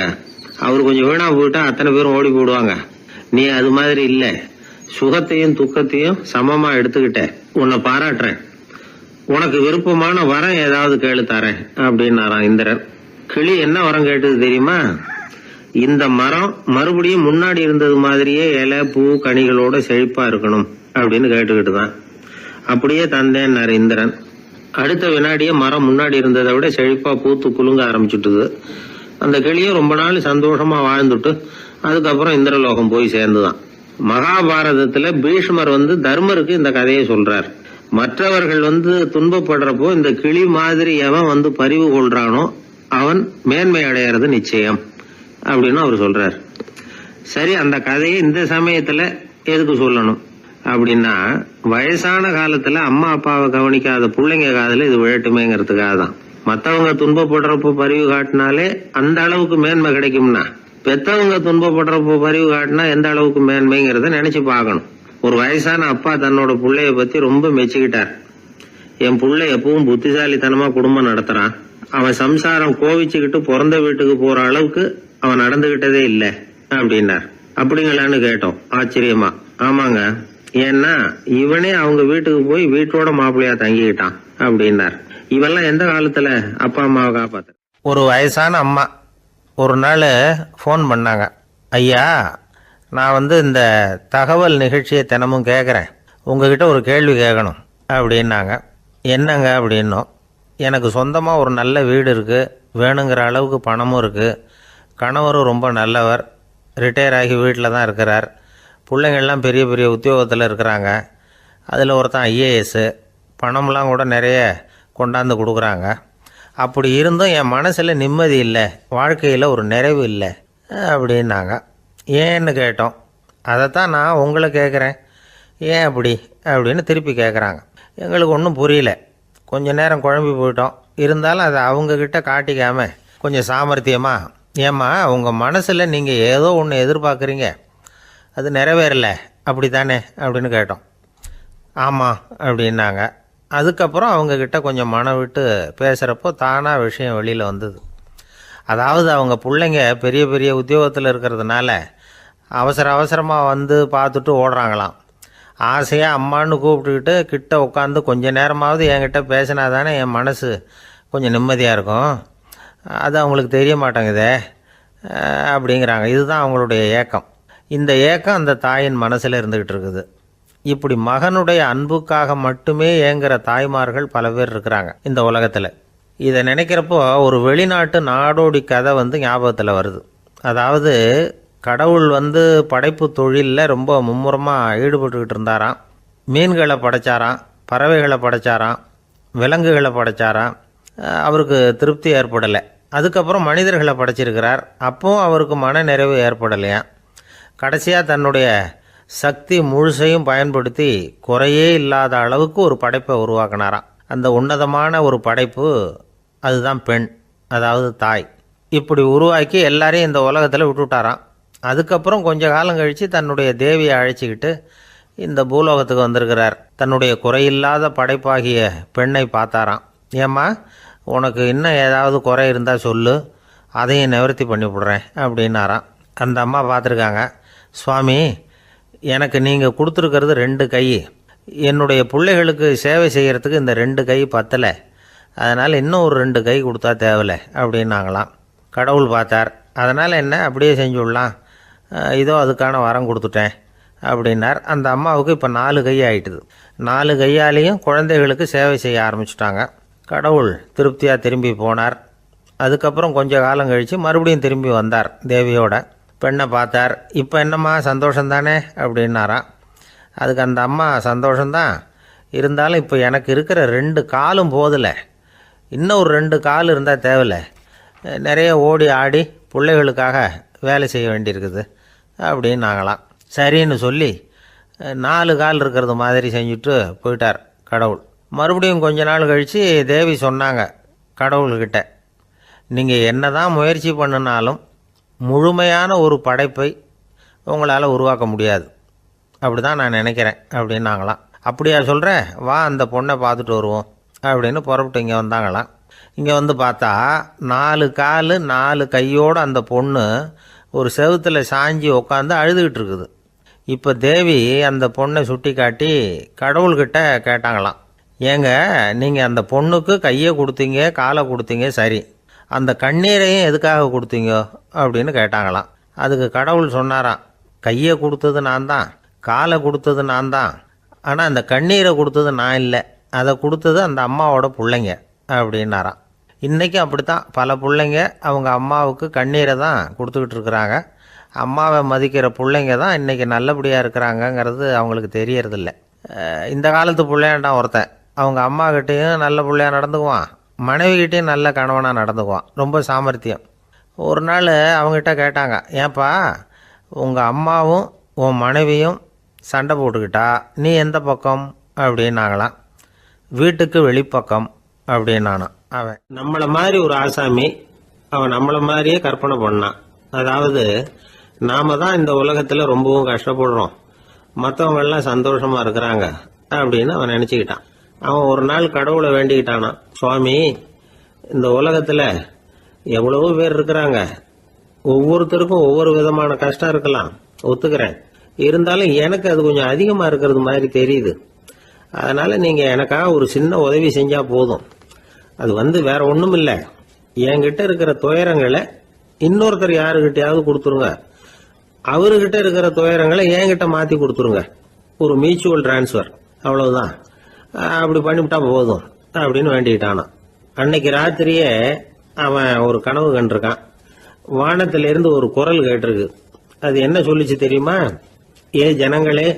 அவர் கொஞ்சம் வீணா போயிட்டா அத்தனை பேரும் ஓடி போடுவாங்க. நீ அது மாதிரி இல்ல, சுகத்தையும் துக்கத்தையும் சமமா எடுத்துக்கிட்ட. உன்னை பாராட்டுறேன். உனக்கு விருப்பமான வரம் ஏதாவது கேளு தரேன் அப்படின்னாராம் இந்திரன். கிளி என்ன வரம் கேட்டது தெரியுமா? இந்த மரம் மறுபடியும் முன்னாடி இருந்தது மாதிரியே இலை பூ கனிகளோட செழிப்பா இருக்கணும் அப்படின்னு கேட்டுக்கிட்டு தான். அப்படியே தந்தேன்னாரு இந்திரன். அடுத்த வினாடியே மரம் முன்னாடி இருந்ததை விட செழிப்பா பூத்து குலுங்க ஆரம்பிச்சுட்டுது. அந்த கிளியும் ரொம்ப நாள் சந்தோஷமா வாழ்ந்துட்டு அதுக்கப்புறம் இந்திரலோகம் போய் சேர்ந்துதான். மகாபாரதத்துல பீஷ்மர் தர்மருக்கு இந்த கதையை சொல்றார். மற்றவர்கள் துன்பப்படுறப்போ இந்த கிளி மாதிரி எவன் பரிவு கொள்றானோ அவன் மேன்மை அடையிறது நிச்சயம் அப்படின்னு அவர் சொல்றார். சரி, அந்த கதையை இந்த சமயத்துல எதுக்கு சொல்லணும் அப்படின்னா, வயசான காலத்துல அம்மா அப்பாவை கவனிக்காத பிள்ளைங்க காதல இது விழட்டுமேங்கிறதுக்காக தான். மத்தவங்க துன்பப்படுறப்போ பரிவு காட்டினாலே அந்த அளவுக்கு மேன்மை கிடைக்கும்னா, பெத்தவங்க துன்பப்படுறப்போ பரிவு காட்டினா எந்த அளவுக்கு மேன்மைங்கிறத நினைச்சு பார்க்கணும். ஒரு வயசான அப்பா தன்னோட பிள்ளைய பத்தி ரொம்ப மெச்சுக்கிட்டார். என் பிள்ளை எப்பவும் புத்திசாலித்தனமா குடும்பம் நடத்துறான். அவன் சம்சாரம் கோவிச்சுக்கிட்டு பிறந்த வீட்டுக்கு போற அளவுக்கு அவன் நடந்துகிட்டதே இல்லை அப்படின்னார். அப்படிங்களான்னு கேட்டோம் ஆச்சரியமா. ஆமாங்க, ஏன்னா இவனே அவங்க வீட்டுக்கு போய் வீட்டோட மாப்பிள்ளையா தங்கிக்கிட்டான் அப்படின்னார். இவெல்லாம் எந்த காலத்துல அப்பா அம்மாவை காப்பாத்த. ஒரு வயசான அம்மா ஒரு நாள் ஃபோன் பண்ணாங்க. ஐயா, நான் இந்த தகவல் நிகழ்ச்சியை தினமும் கேட்குறேன், உங்ககிட்ட ஒரு கேள்வி கேட்கணும் அப்படின்னாங்க. என்னங்க அப்படின்னோம். எனக்கு சொந்தமாக ஒரு நல்ல வீடு இருக்குது, வேணுங்கிற அளவுக்கு பணமும் இருக்குது, கணவரும் ரொம்ப நல்லவர், ரிட்டையர் ஆகி வீட்டில் தான் இருக்கிறார், பிள்ளைங்கள்லாம் பெரிய பெரிய உத்தியோகத்தில் இருக்கிறாங்க, அதில் ஒருத்தன் ஐஏஎஸ்ஸு, பணம்லாம் கூட நிறைய கொண்டாந்து கொடுக்குறாங்க. அப்படி இருந்தும் என் மனசில் நிம்மதி இல்லை, வாழ்க்கையில் ஒரு நிறைவு இல்லை அப்படின்னாங்க. ஏன்னு கேட்டோம். அதைத்தான் நான் உங்களை கேட்குறேன், ஏன் அப்படி அப்படின்னு திருப்பி கேட்குறாங்க. எங்களுக்கு ஒன்றும் புரியல. கொஞ்ச நேரம் குழம்பி போயிட்டோம். இருந்தாலும் அதை அவங்கக்கிட்ட காட்டிக்காம கொஞ்சம் சாமர்த்தியமா, ஏம்மா உங்கள் மனசில் நீங்கள் ஏதோ ஒன்று எதிர்பார்க்குறீங்க, அது நிறைவேறல அப்படி தானே அப்படின்னு கேட்டோம். ஆமாம் அப்படின்னாங்க. அதுக்கப்புறம் அவங்கக்கிட்ட கொஞ்சம் மனம் விட்டு பேசுகிறப்போ தானாக விஷயம் வெளியில் வந்தது. அதாவது அவங்க பிள்ளைங்க பெரிய பெரிய உத்தியோகத்தில் இருக்கிறதுனால அவசரமாக பார்த்துட்டு ஓடுறாங்களாம். ஆசையாக அம்மான்னு கூப்பிட்டுக்கிட்டு கிட்ட உட்காந்து கொஞ்ச நேரமாவது என்கிட்ட பேசினா தானே என் மனசு கொஞ்சம் நிம்மதியாக இருக்கும். அது அவங்களுக்கு தெரிய மாட்டேங்குதே அப்படிங்கிறாங்க. இதுதான் அவங்களுடைய ஏக்கம். இந்த ஏக்கம் அந்த தாயின் மனசில் இருந்துக்கிட்டு இருக்குது. இப்படி மகனுடைய அன்புக்காக மட்டுமே ஏங்குற தாய்மார்கள் பல பேர் இருக்கிறாங்க இந்த உலகத்தில். இதை நினைக்கிறப்போ ஒரு வெளிநாட்டு நாடோடி கதை ஞாபகத்தில் வருது. அதாவது கடவுள் படைப்பு தொழிலில் ரொம்ப மும்முரமாக ஈடுபட்டுக்கிட்டு இருந்தாராம். மீன்களை படைச்சாராம், பறவைகளை படைச்சாராம், விலங்குகளை படைச்சாராம். அவருக்கு திருப்தி ஏற்படலை. அதுக்கப்புறம் மனிதர்களை படைச்சிருக்கிறார். அப்பவும் அவருக்கு மன நிறைவு ஏற்படலையாம். கடைசியாக தன்னுடைய சக்தி முழுசையும் பயன்படுத்தி குறையே இல்லாத அளவுக்கு ஒரு படைப்பை உருவாக்கினாராம். அந்த உன்னதமான ஒரு படைப்பு அதுதான் பெண், அதாவது தாய். இப்படி உருவாக்கி எல்லாரையும் இந்த உலகத்தில் விட்டுவிட்டாராம். அதுக்கப்புறம் கொஞ்ச காலம் கழித்து தன்னுடைய தேவியை அழைச்சிக்கிட்டு இந்த பூலோகத்துக்கு வந்திருக்கிறார். தன்னுடைய குறையில்லாத படைப்பாகிய பெண்ணை பார்த்தாராம். ஏம்மா, உனக்கு இன்னும் ஏதாவது குறை இருந்தால் சொல்லு, அதையும் நிவர்த்தி பண்ணி விடுறேன் அப்படின்னாராம். அந்த அம்மா பார்த்துருக்காங்க. சுவாமி, எனக்கு நீங்கள் கொடுத்துருக்கிறது 2 கை. என்னுடைய பிள்ளைகளுக்கு சேவை செய்கிறதுக்கு இந்த 2 கை பத்தலை, அதனால் இன்னும் ஒரு 2 கை கொடுத்தா தேவலை அப்படின்னாங்களாம். கடவுள் பார்த்தார். அதனால் என்ன, அப்படியே செஞ்சுடலாம், இதோ அதுக்கான வரம் கொடுத்துட்டேன் அப்படின்னார். அந்த அம்மாவுக்கு இப்போ 4 கை ஆகிட்டுது. 4 கையாலேயும் குழந்தைகளுக்கு சேவை செய்ய ஆரம்பிச்சிட்டாங்க. கடவுள் திருப்தியாக திரும்பி போனார். அதுக்கப்புறம் கொஞ்ச காலம் கழித்து மறுபடியும் திரும்பி வந்தார் தேவியோட. பெண்ணை பார்த்தார். இப்போ என்னம்மா சந்தோஷந்தானே அப்படின்னாராம். அதுக்கு அந்த அம்மா, சந்தோஷந்தான், இருந்தாலும் இப்போ எனக்கு இருக்கிற 2 காலும் போதில்லை, இன்னும் ஒரு 2 கால் இருந்தால் தேவையில்லை, நிறைய ஓடி ஆடி பிள்ளைகளுக்காக வேலை செய்ய வேண்டியிருக்குது அப்படின்னு நாங்களாம். சரின்னு சொல்லி 4 கால் இருக்கிறது மாதிரி செஞ்சுட்டு போயிட்டார் கடவுள். மறுபடியும் கொஞ்ச நாள் கழித்து தேவி சொன்னாங்க கடவுள்கிட்ட, நீங்கள் என்ன தான் முயற்சி பண்ணினாலும் முழுமையான ஒரு படைப்பை உங்களால் உருவாக்க முடியாது, அப்படி தான் நான் நினைக்கிறேன் அப்படின்னாங்களாம். அப்படியா சொல்கிறேன், வா அந்த பொண்ணை பார்த்துட்டு வருவோம் அப்படின்னு புறப்பட்டு இங்கே வந்தாங்களாம். இங்கே வந்து பார்த்தா 4 கால் 4 கையோடு அந்த பொண்ணு ஒரு செவுத்தில் சாஞ்சி உட்காந்து அழுதுகிட்டு இருக்குது. இப்போ தேவி அந்த பொண்ணை சுட்டி காட்டி கடவுள்கிட்ட கேட்டாங்களாம், ஏங்க நீங்கள் அந்த பொண்ணுக்கு கையை கொடுத்தீங்க காலை கொடுத்தீங்க, சரி, அந்த கண்ணீரையும் எதுக்காக கொடுத்தீங்க அப்படின்னு கேட்டாங்களாம். அதுக்கு கடவுள் சொன்னாராம், கையை கொடுத்தது நான் தான், காலை கொடுத்தது நான் தான், ஆனால் அந்த கண்ணீரை கொடுத்தது நான் இல்லை, அதை கொடுத்தது அந்த அம்மாவோட பிள்ளைங்க அப்படின்னாராம். இன்றைக்கும் அப்படி தான் பல பிள்ளைங்க அவங்க அம்மாவுக்கு கண்ணீரை தான் கொடுத்துக்கிட்டு இருக்கிறாங்க. அம்மாவை மதிக்கிற பிள்ளைங்க தான் இன்றைக்கி நல்லபடியாக இருக்கிறாங்கங்கிறது அவங்களுக்கு தெரியறதில்ல. இந்த காலத்து பிள்ளையாண்டான் ஒருத்தன் அவங்க அம்மாக்கிட்டேயும் நல்ல பிள்ளையாக நடந்துக்குவான், மனைவிக்கிட்டேயும் நல்ல கணவனாக நடந்துக்குவான், ரொம்ப சாமர்த்தியம். ஒரு நாள் அவங்ககிட்ட கேட்டாங்க, ஏன்பா உங்கள் அம்மாவும் உன் மனைவியும் சண்டை போட்டுக்கிட்டா நீ எந்த பக்கம் அப்படின்னாங்களாம். வீட்டுக்கு வெளிப்பக்கம் அப்படின்னானான். அவன் நம்மளை மாதிரி ஒரு ஆசாமி, அவன் நம்மளை மாதிரியே கற்பனை பண்ணான். அதாவது நாம தான் இந்த உலகத்தில் ரொம்பவும் கஷ்டப்படுறோம், மற்றவங்கெல்லாம் சந்தோஷமாக இருக்கிறாங்க அப்படின்னு அவன் நினச்சிக்கிட்டான். அவன் ஒரு நாள் கடவுளை வேண்டிக்கிட்டானான், சுவாமி இந்த உலகத்தில் எவ்வளவோ பேர் இருக்கிறாங்க, ஒவ்வொருத்தருக்கும் ஒவ்வொரு விதமான கஷ்டம் இருக்கலாம், ஒத்துக்கிறேன், இருந்தாலும் எனக்கு அது கொஞ்சம் அதிகமாக இருக்கிறது மாதிரி தெரியுது, அதனால் நீங்கள் எனக்காக ஒரு சின்ன உதவி செஞ்சால் போதும். அது வேற ஒன்றும் இல்லை, என்கிட்ட இருக்கிற துயரங்களை இன்னொருத்தர் யாருக்கிட்டையாவது கொடுத்துருங்க, அவர்கிட்ட இருக்கிற துயரங்களை என்கிட்ட மாற்றி கொடுத்துருங்க, ஒரு மியூச்சுவல் டிரான்ஸ்ஃபர், அவ்வளவுதான், அப்படி பண்ணிவிட்டா போதும் அப்படின்னு வேண்டிக்கிட்டானான். அன்னைக்கு ராத்திரியே அவன் ஒரு கனவு கண்டிருக்கான். வானத்திலிருந்து ஒரு குரல் கேட்டிருக்கு. அது என்ன சொல்லிச்சு தெரியுமா? ஏ ஜனங்களே,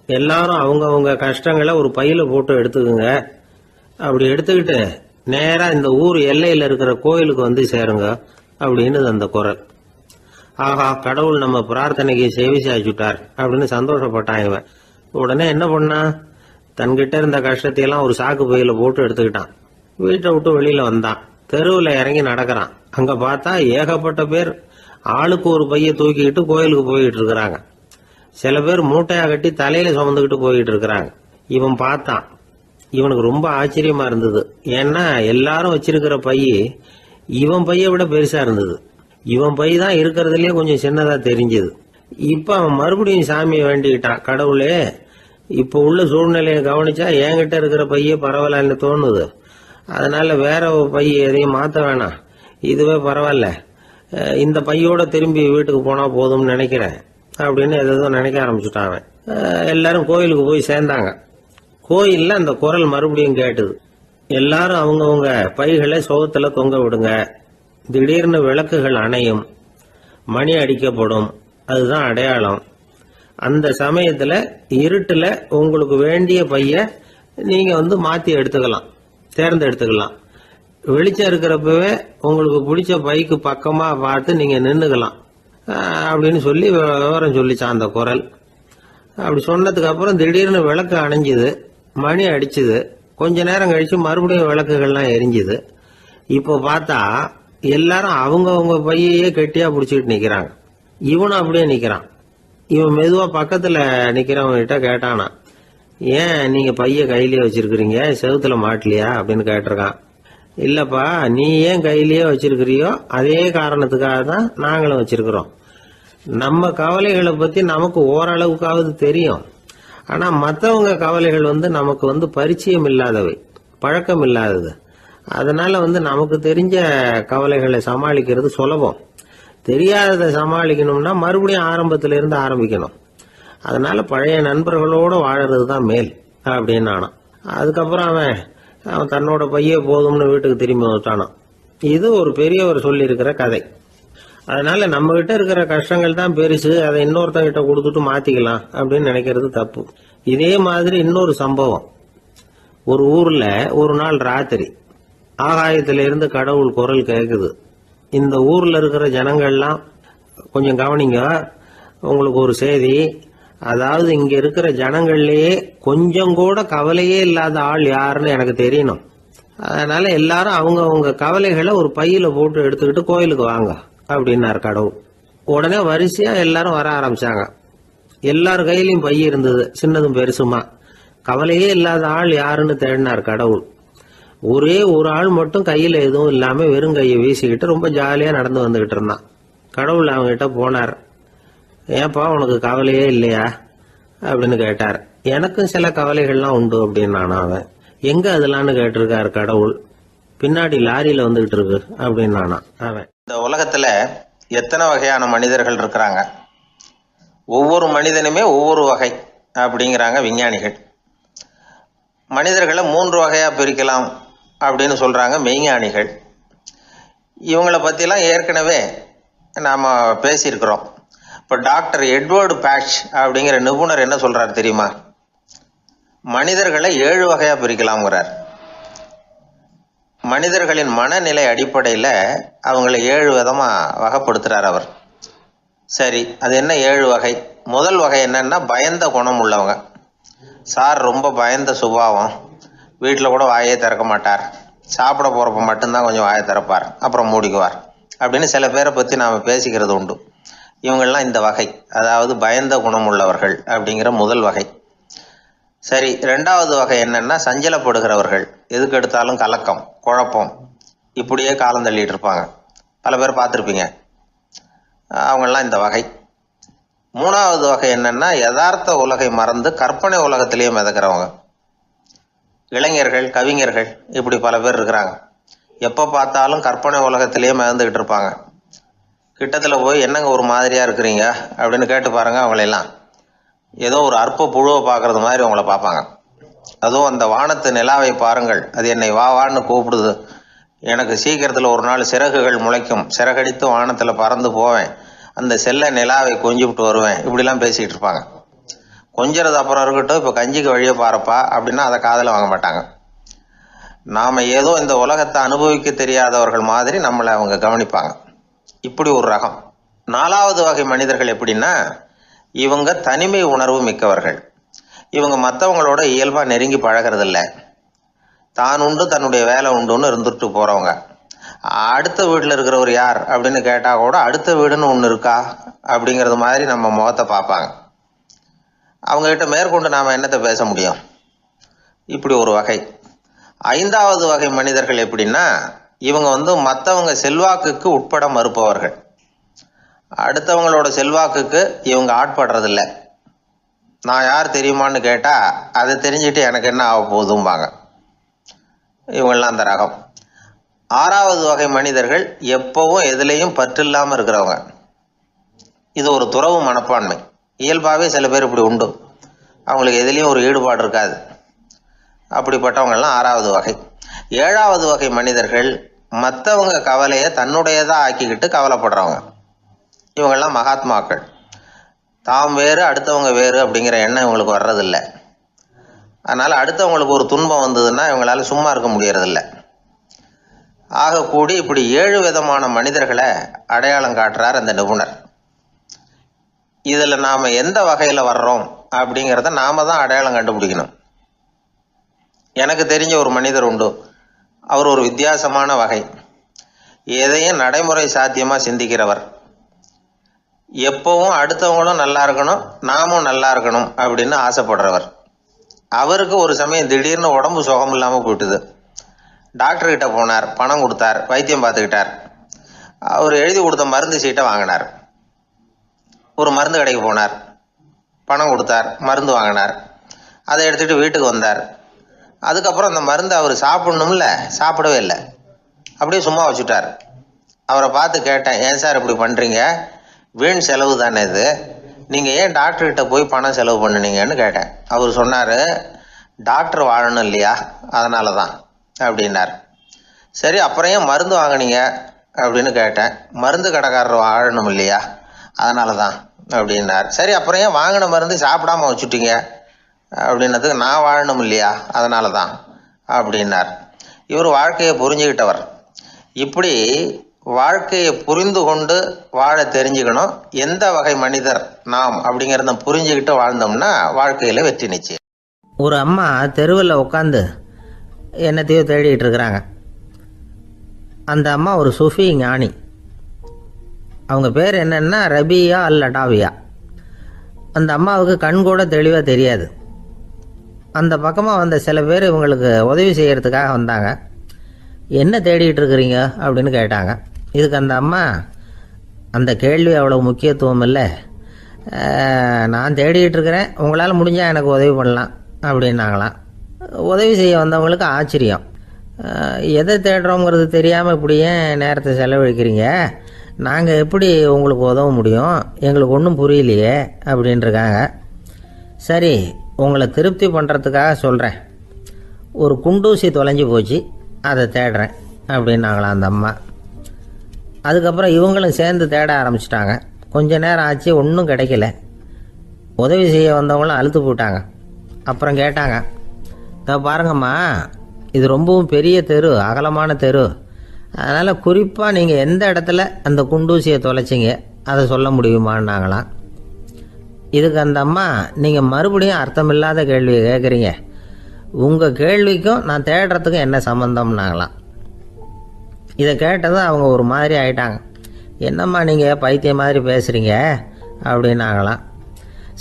எல்லாரும் அவங்கவுங்க கஷ்டங்களை ஒரு பையில போட்டு எடுத்துக்குங்க, அப்படி எடுத்துக்கிட்டு நேராக இந்த ஊர் எல்லையில் இருக்கிற கோயிலுக்கு வந்து சேருங்க அப்படின்னு அந்த குரல். ஆஹா, கடவுள் நம்ம பிரார்த்தனைக்கு செவி சாய்ச்சுட்டார் அப்படின்னு சந்தோஷப்பட்டான் இவன். உடனே என்ன பண்ணான், தன்கிட்ட இருந்த கஷ்டத்தையெல்லாம் ஒரு சாக்கு பையில போட்டு எடுத்துக்கிட்டான். வீட்டை விட்டு வெளியில வந்தான். தெருவில் இறங்கி நடக்கிறான். அங்க பார்த்தா ஏகப்பட்ட பேர் ஆளுக்கு ஒரு பைய தூக்கிக்கிட்டு கோயிலுக்கு போயிட்டு இருக்கிறாங்க. சில பேர் மூட்டையா கட்டி தலையில சுமந்துக்கிட்டு போயிட்டு இருக்கிறாங்க. இவன் பார்த்தான். இவனுக்கு ரொம்ப ஆச்சரியமா இருந்தது. ஏன்னா எல்லாரும் வச்சிருக்கிற பைய இவன் பைய விட பெருசா இருந்தது. இவன் பை தான் இருக்கிறதுலயே கொஞ்சம் சின்னதா தெரிஞ்சது. இப்ப அவன் மறுபடியும் சாமியை வேண்டிக்கிட்டான், கடவுளே இப்ப உள்ள சூழ்நிலையை கவனிச்சா என்கிட்ட இருக்கிற பைய பரவாயில்லன்னு தோணுது, அதனால வேற பைய எதையும் மாத்த வேணாம், இதுவே பரவாயில்ல, இந்த பையோட திரும்பி வீட்டுக்கு போனா போதும்னு நினைக்கிறேன் அப்படின்னு எதோ நினைக்க ஆரம்பிச்சுட்டான் அவன். எல்லாரும் கோயிலுக்கு போய் சேர்ந்தாங்க. கோயில்ல அந்த குரல் மறுபடியும் கேட்டுது. எல்லாரும் அவங்கவுங்க பைகளை சோகத்துல தொங்க விடுங்க, திடீர்னு விளக்குகள் அணையும், மணி அடிக்கப்படும், அதுதான் அடையாளம். அந்த சமயத்துல இருட்டுல உங்களுக்கு வேண்டிய பைய நீங்க மாத்தி எடுத்துக்கலாம், தேர்ந்தெடுத்துக்கலாம். வெளிச்சம் இருக்கிறப்பவே உங்களுக்கு பிடிச்ச பைக்கு பக்கமா பார்த்து நீங்க நின்னுக்கலாம் அப்படின்னு சொல்லி விவரம் சொல்லிச்சான் அந்த குரல். அப்படி சொன்னதுக்கு அப்புறம் திடீர்னு விளக்கு அணைஞ்சுது, மணி அடிச்சுது. கொஞ்ச நேரம் கழிச்சு மறுபடியும் விளக்குகள்லாம் எரிஞ்சுது. இப்போ பார்த்தா எல்லாரும் அவங்கவுங்க பையையே கெட்டியா பிடிச்சிட்டு நிக்கிறாங்க. இவனும் அப்படியே நிக்கிறான். இவன் மெதுவா பக்கத்துல நிக்கிறவங்கிட்ட கேட்டானா, ஏன் நீங்க பைய கையிலேயே வச்சிருக்கிறீங்க, செவுத்துல மாட்டலையா அப்படின்னு கேட்டிருக்கான். இல்லப்பா, நீ ஏன் கையிலேயே வச்சிருக்கிறியோ அதே காரணத்துக்காக தான் நாங்களும் வச்சிருக்கிறோம். நம்ம கவலைகளை பத்தி நமக்கு ஓரளவுக்காவது தெரியும், ஆனா மற்றவங்க கவலைகள் நமக்கு பரிச்சயம் இல்லாதவை, பழக்கம் இல்லாதது. அதனால நமக்கு தெரிஞ்ச கவலைகளை சமாளிக்கிறது சுலபம். தெரியாததை சமாளிக்கணும்னா மறுபடியும் ஆரம்பத்தில இருந்து ஆரம்பிக்கணும். அதனால பழைய நண்பர்களோட வாழறது தான் மேல் அப்படின்னு ஆனான். அதுக்கப்புறம் அவன் தன்னோட பைய போதும்னு வீட்டுக்கு திரும்பி வந்துட்டானான். இது ஒரு பெரியவர் சொல்லி இருக்கிற கதை. அதனால நம்ம கிட்ட இருக்கிற கஷ்டங்கள் தான் பெருசு, அதை இன்னொருத்தங்கிட்ட கொடுத்துட்டு மாத்திக்கலாம் அப்படின்னு நினைக்கிறது தப்பு. இதே மாதிரி இன்னொரு சம்பவம். ஒரு ஊர்ல ஒரு நாள் ராத்திரி ஆகாயத்திலிருந்து கடவுள் குரல் கேக்குது. இந்த ஊர்ல இருக்கிற ஜனங்கள்லாம் கொஞ்சம் கவனிங்க. உங்களுக்கு ஒரு செய்தி. அதாவது இங்க இருக்கிற ஜனங்கள்லயே கொஞ்சம் கூட கவலையே இல்லாத ஆள் யாருன்னு எனக்கு தெரியணும். அதனால எல்லாரும் அவங்க கவலைகளை ஒரு பையில போட்டு எடுத்துக்கிட்டு கோயிலுக்கு வாங்க அப்படின்னாரு கடவுள். உடனே வரிசையா எல்லாரும் வர ஆரம்பிச்சாங்க. எல்லார் கையிலயும் பை இருந்தது, சின்னதும் பெருசுமா. கவலையே இல்லாத ஆள் யாருன்னு தேடினார் கடவுள். ஒரே ஒரு ஆள் மட்டும் கையில எதுவும் இல்லாம வெறும் கையை வீசிக்கிட்டு ரொம்ப ஜாலியா நடந்து வந்துகிட்டு இருந்தான். கடவுள் அவங்ககிட்ட போனார். ஏன்பா உனக்கு கவலையே இல்லையா அப்படின்னு கேட்டார். எனக்கும் சில கவலைகள்லாம் உண்டு அப்படின்னு அவன். எங்க அதெல்லாம்னு கேட்டிருக்காரு கடவுள். பின்னாடி லாரியில வந்துகிட்டு இருக்கு அப்படின்னு அவன். இந்த உலகத்துல எத்தனை வகையான மனிதர்கள் இருக்கிறாங்க, ஒவ்வொரு மனிதனுமே ஒவ்வொரு வகை அப்படிங்கிறாங்க விஞ்ஞானிகள். மனிதர்களை 3 வகையா பிரிக்கலாம் அப்படின்னு சொல்றாங்க மெய்ஞானிகள். இவங்களை பத்திலாம் ஏற்கனவே நாம பேசியிருக்கிறோம். இப்போ டாக்டர் எட்வர்டு பேட்ச் அப்படிங்கிற நிபுணர் என்ன சொல்றாரு தெரியுமா? மனிதர்களை 7 வகையா பிரிக்கலாம்ங்கிறார். மனிதர்களின் மனநிலை அடிப்படையில் அவங்களை 7 விதமா வகைப்படுத்துறார் அவர். சரி, அது என்ன 7 வகை? முதல் வகை என்னன்னா பயந்த குணம் உள்ளவங்க. சார் ரொம்ப பயந்த சுபாவம், வீட்டில் கூட வாயே திறக்க மாட்டார், சாப்பிட போறப்ப மட்டும்தான் கொஞ்சம் வாயை திறப்பார், அப்புறம் மூடிக்குவார் அப்படின்னு சில பேரை பற்றி நாம் பேசிக்கிறது உண்டு. இவங்கெல்லாம் இந்த வகை, அதாவது பயந்த குணம் உள்ளவர்கள் அப்படிங்கிற முதல் வகை. சரி, 2வது வகை என்னன்னா சஞ்சலப்படுகிறவர்கள். எதுக்கு எடுத்தாலும் கலக்கம், குழப்பம், இப்படியே காலம் தள்ளிட்டு இருப்பாங்க. பல பேர் பார்த்துருப்பீங்க. அவங்கெல்லாம் இந்த வகை. 3வது வகை என்னன்னா யதார்த்த உலகை மறந்து கற்பனை உலகத்திலேயே மிதக்கிறவங்க. இளைஞர்கள், கவிஞர்கள், இப்படி பல பேர் இருக்கிறாங்க. எப்போ பார்த்தாலும் கற்பனை உலகத்திலேயே மிதந்துக்கிட்டு இருப்பாங்க. கிட்டத்தில் போய் என்னங்க ஒரு மாதிரியா இருக்கிறீங்க அப்படின்னு கேட்டு பாருங்க. அவங்களெல்லாம் ஏதோ ஒரு அற்ப புழுவை பார்க்கறது மாதிரி அவங்கள பார்ப்பாங்க. அதுவும் அந்த வானத்து நிலாவை பாருங்கள், அது என்னை வா வான்னு கூப்பிடுது, எனக்கு சீக்கிரத்தில் ஒரு நாள் சிறகுகள் முளைக்கும், சிறகடித்து வானத்தில் பறந்து போவேன், அந்த செல்ல நிலாவை கொஞ்சிவிட்டு வருவேன், இப்படிலாம் பேசிக்கிட்டு இருப்பாங்க. கொஞ்சிறது அப்புறம் இருக்கட்டும், இப்போ கஞ்சிக்கு வழியே பாருப்பா அப்படின்னா அதை காதில் வாங்க மாட்டாங்க. நாம் ஏதோ இந்த உலகத்தை அனுபவிக்க தெரியாதவர்கள் மாதிரி நம்மளை அவங்க கவனிப்பாங்க. இப்படி ஒரு ரகம். 4வது வகை மனிதர்கள் எப்படின்னா, இவங்க தனிமை உணர்வு மிக்கவர்கள். இவங்க மற்றவங்களோட இயல்பா நெருங்கி பழகிறதில்ல, தான் உண்டு தன்னுடைய வேலை உண்டுன்னு இருந்துட்டு போறவங்க. அடுத்த வீட்டில் இருக்கிறவர் யார் அப்படின்னு கேட்டா கூட அடுத்த வீடுன்னு ஒன்று இருக்கா அப்படிங்கிறது மாதிரி நம்ம முகத்தை பார்ப்பாங்க. அவங்ககிட்ட மேற்கொண்டு நாம என்னத்தை பேச முடியும்? இப்படி ஒரு வகை. 5வது வகை மனிதர்கள் எப்படின்னா, இவங்க மற்றவங்க செல்வாக்குக்கு உட்பட மறுப்பவர்கள். அடுத்தவங்களோட செல்வாக்குக்கு இவங்க ஆட்படுறதில்ல. நான் யார் தெரியுமான்னு கேட்டா அதை தெரிஞ்சுட்டு எனக்கு என்ன ஆக போகுதும்பாங்க. இவங்கெல்லாம் அந்த ரகம். 6வது வகை மனிதர்கள் எப்பவும் எதுலேயும் பற்று இல்லாமல் இருக்கிறவங்க. இது ஒரு துறவு மனப்பான்மை. இயல்பாகவே சில பேர் இப்படி உண்டு, அவங்களுக்கு எதுலேயும் ஒரு ஈடுபாடு இருக்காது. அப்படிப்பட்டவங்கெல்லாம் 6வது வகை. 7வது வகை மனிதர்கள் மற்றவங்க கவலையை தன்னுடையதாக ஆக்கிக்கிட்டு கவலைப்படுறவங்க. இவங்கெல்லாம் மகாத்மாக்கள். தாம் வேறு அடுத்தவங்க வேறு அப்படிங்கிற எண்ணம் இவங்களுக்கு வர்றதில்லை. அதனால் அடுத்தவங்களுக்கு ஒரு துன்பம் வந்ததுன்னா இவங்களால சும்மா இருக்க முடியறதில்லை. ஆக கூடி இப்படி 7 விதமான மனிதர்களை அடையாளம் காட்டுறார் அந்த நிபுணர். இதில் நாம் எந்த வகையில் வர்றோம் அப்படிங்கிறத நாம தான் அடையாளம் கண்டுபிடிக்கணும். எனக்கு தெரிஞ்ச ஒரு மனிதர் உண்டு. அவர் ஒரு வித்தியாசமான வகை. எதையும் நடைமுறை சாத்தியமாக சிந்திக்கிறவர். எப்பவும் அடுத்தவங்களும் நல்லா இருக்கணும், நாமும் நல்லா இருக்கணும் அப்படின்னு ஆசைப்படுறவர். அவருக்கு ஒரு சமயம் திடீர்னு உடம்பு சுகம் இல்லாமல் போயிட்டுது. டாக்டர்கிட்ட போனார், பணம் கொடுத்தார், வைத்தியம் பார்த்துக்கிட்டார். அவர் எழுதி கொடுத்த மருந்து சீட்டை வாங்கினார். ஒரு மருந்து கடைக்கு போனார், பணம் கொடுத்தார், மருந்து வாங்கினார். அதை எடுத்துகிட்டு வீட்டுக்கு வந்தார். அதுக்கப்புறம் அந்த மருந்து அவர் சாப்பிடணும்ல, சாப்பிடவே இல்லை, அப்படியே சும்மா வச்சுட்டார். அவரை பார்த்து கேட்டேன், ஏன் சார் இப்படி பண்ணுறீங்க, வீண் செலவு தானே இது, நீங்கள் ஏன் டாக்டர்கிட்ட போய் பணம் செலவு பண்ணினீங்கன்னு கேட்டேன். அவர் சொன்னார், டாக்டர் வாழணும் இல்லையா, அதனால தான் அப்படின்னார். சரி, அப்புறம் ஏன் மருந்து வாங்கினீங்க அப்படின்னு கேட்டேன். மருந்து கடைக்காரர் வாழணும் இல்லையா, அதனால தான் அப்படின்னார். சரி, அப்புறம் ஏன் வாங்கின மருந்து சாப்பிடாம வச்சுட்டீங்க அப்படின்னதுக்கு, நான் வாழணும் இல்லையா அதனால தான் அப்படின்னார். இவர் வாழ்க்கையை புரிஞ்சுக்கிட்டவர். இப்படி வாழ்க்கையை புரிந்து கொண்டு வாழ தெரிஞ்சுக்கணும். எந்த வகை மனிதர் நாம் அப்படிங்கிறத புரிஞ்சுக்கிட்டு வாழ்ந்தோம்னா வாழ்க்கையில் வெற்றி நிச்சயம். ஒரு அம்மா தெருவில் உட்காந்து என்னத்தையோ தேடிட்டு இருக்கிறாங்க. அந்த அம்மா ஒரு சூஃபி ஞானி. அவங்க பேர் என்னன்னா ரபியா அல் அடாவியா. அந்த அம்மாவுக்கு கண் கூட தெளிவாக தெரியாது. அந்த பக்கமாக வந்த சில பேர் இவங்களுக்கு உதவி செய்கிறதுக்காக வந்தாங்க. என்ன தேடிட்டு இருக்கிறீங்க அப்படின்னு கேட்டாங்க. இதுக்கு அந்த அம்மா, அந்த கேள்வி அவ்வளோ முக்கியத்துவம் இல்லை, நான் தேடிட்டு இருக்கிறேன், உங்களால் முடிஞ்சால் எனக்கு உதவி பண்ணலாம் அப்படின்னாங்களாம். உதவி செய்ய வந்தவங்களுக்கு ஆச்சரியம். எதை தேடுறோங்கிறது தெரியாமல் இப்படி ஏன் நேரத்தை செலவழிக்கிறீங்க, நாங்கள் எப்படி உங்களுக்கு உதவ முடியும், எங்களுக்கு ஒன்றும் புரியலையே அப்படின்ட்டுருக்காங்க. சரி, உங்களை திருப்தி பண்ணுறதுக்காக சொல்கிறேன், ஒரு குண்டூசி தொலைஞ்சி போச்சு, அதை தேடுறேன் அப்படின்னாங்களாம் அந்த அம்மா. அதுக்கப்புறம் இவங்களும் சேர்ந்து தேட ஆரம்பிச்சிட்டாங்க. கொஞ்ச நேரம் ஆச்சு, ஒன்றும் கிடைக்கல. உதவி செய்ய வந்தவங்களும் அழுத்து போட்டாங்க. அப்புறம் கேட்டாங்க, பாருங்கம்மா, இது ரொம்பவும் பெரிய தெரு, அகலமான தெரு, அதனால் குறிப்பாக நீங்கள் எந்த இடத்துல அந்த குண்டூசியை தொலைச்சிங்க அதை சொல்ல முடியுமான்னாங்களாம். இதுக்கு அந்த அம்மா, நீங்கள் மறுபடியும் அர்த்தமில்லாத கேள்வியை கேட்குறீங்க, உங்கள் கேள்விக்கும் நான் தேடுறதுக்கும் என்ன சம்மந்தம்னாங்களாம். இதை கேட்டதும் அவங்க ஒரு மாதிரி ஆயிட்டாங்க. என்னம்மா நீங்கள் பைத்தியம் மாதிரி பேசுகிறீங்க அப்படின்னாங்களாம்.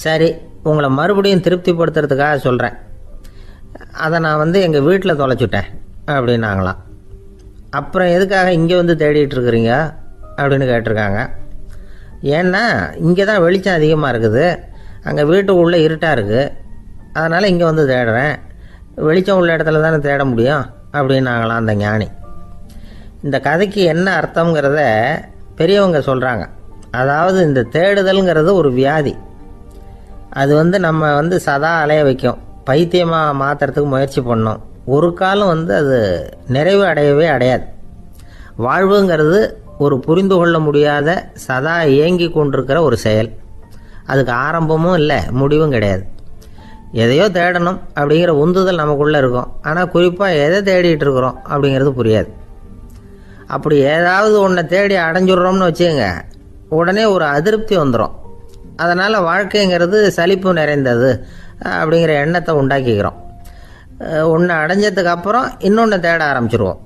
சரி, உங்களை மறுபடியும் திருப்திப்படுத்துறதுக்காக சொல்கிறேன், அதை நான் எங்கள் வீட்டில் தொலைச்சுட்டேன் அப்படின்னாங்களாம். அப்புறம் எதுக்காக இங்கே வந்து தேடிட்டு இருக்கிறீங்க அப்படின்னு கேட்டிருக்காங்க. ஏன்னா இங்கே தான் வெளிச்சம் அதிகமாக இருக்குது, அங்கே வீட்டுக்குள்ளே இருட்டாக இருக்குது, அதனால் இங்கே வந்து தேடுறேன், வெளிச்சம் உள்ள இடத்துல தானே தேட முடியும் அப்படின்னாங்களாம் அந்த ஞானி. இந்த கதைக்கு என்ன அர்த்தங்கிறத பெரியவங்க சொல்கிறாங்க. அதாவது இந்த தேடுதல்ங்கிறது ஒரு வியாதி. அது நம்ம சதா அலைய வைக்கும், பைத்தியமாக மாற்றுறதுக்கு முயற்சி பண்ணோம். ஒரு காலம் அது நிறைவு அடையவே அடையாது. வாழ்வுங்கிறது ஒரு புரிந்து கொள்ள முடியாத, சதா இயங்கி கொண்டிருக்கிற ஒரு செயல். அதுக்கு ஆரம்பமும் இல்லை, முடிவும் கிடையாது. எதையோ தேடணும் அப்படிங்கிற உந்துதல் நமக்குள்ளே இருக்கும், ஆனால் குறிப்பாக எதை தேடிட்டு இருக்கிறோம் அப்படிங்கிறது புரியாது. அப்படி ஏதாவது ஒன்றை தேடி அடைஞ்சிடுறோம்னு வச்சுக்கோங்க, உடனே ஒரு அதிருப்தி வந்துடும். அதனால் வாழ்க்கைங்கிறது சலிப்பு நிறைந்தது அப்படிங்கிற எண்ணத்தை உண்டாக்கிக்கிறோம். ஒன்று அடைஞ்சதுக்கு அப்புறம் இன்னொன்று தேட ஆரம்பிச்சிருவோம்.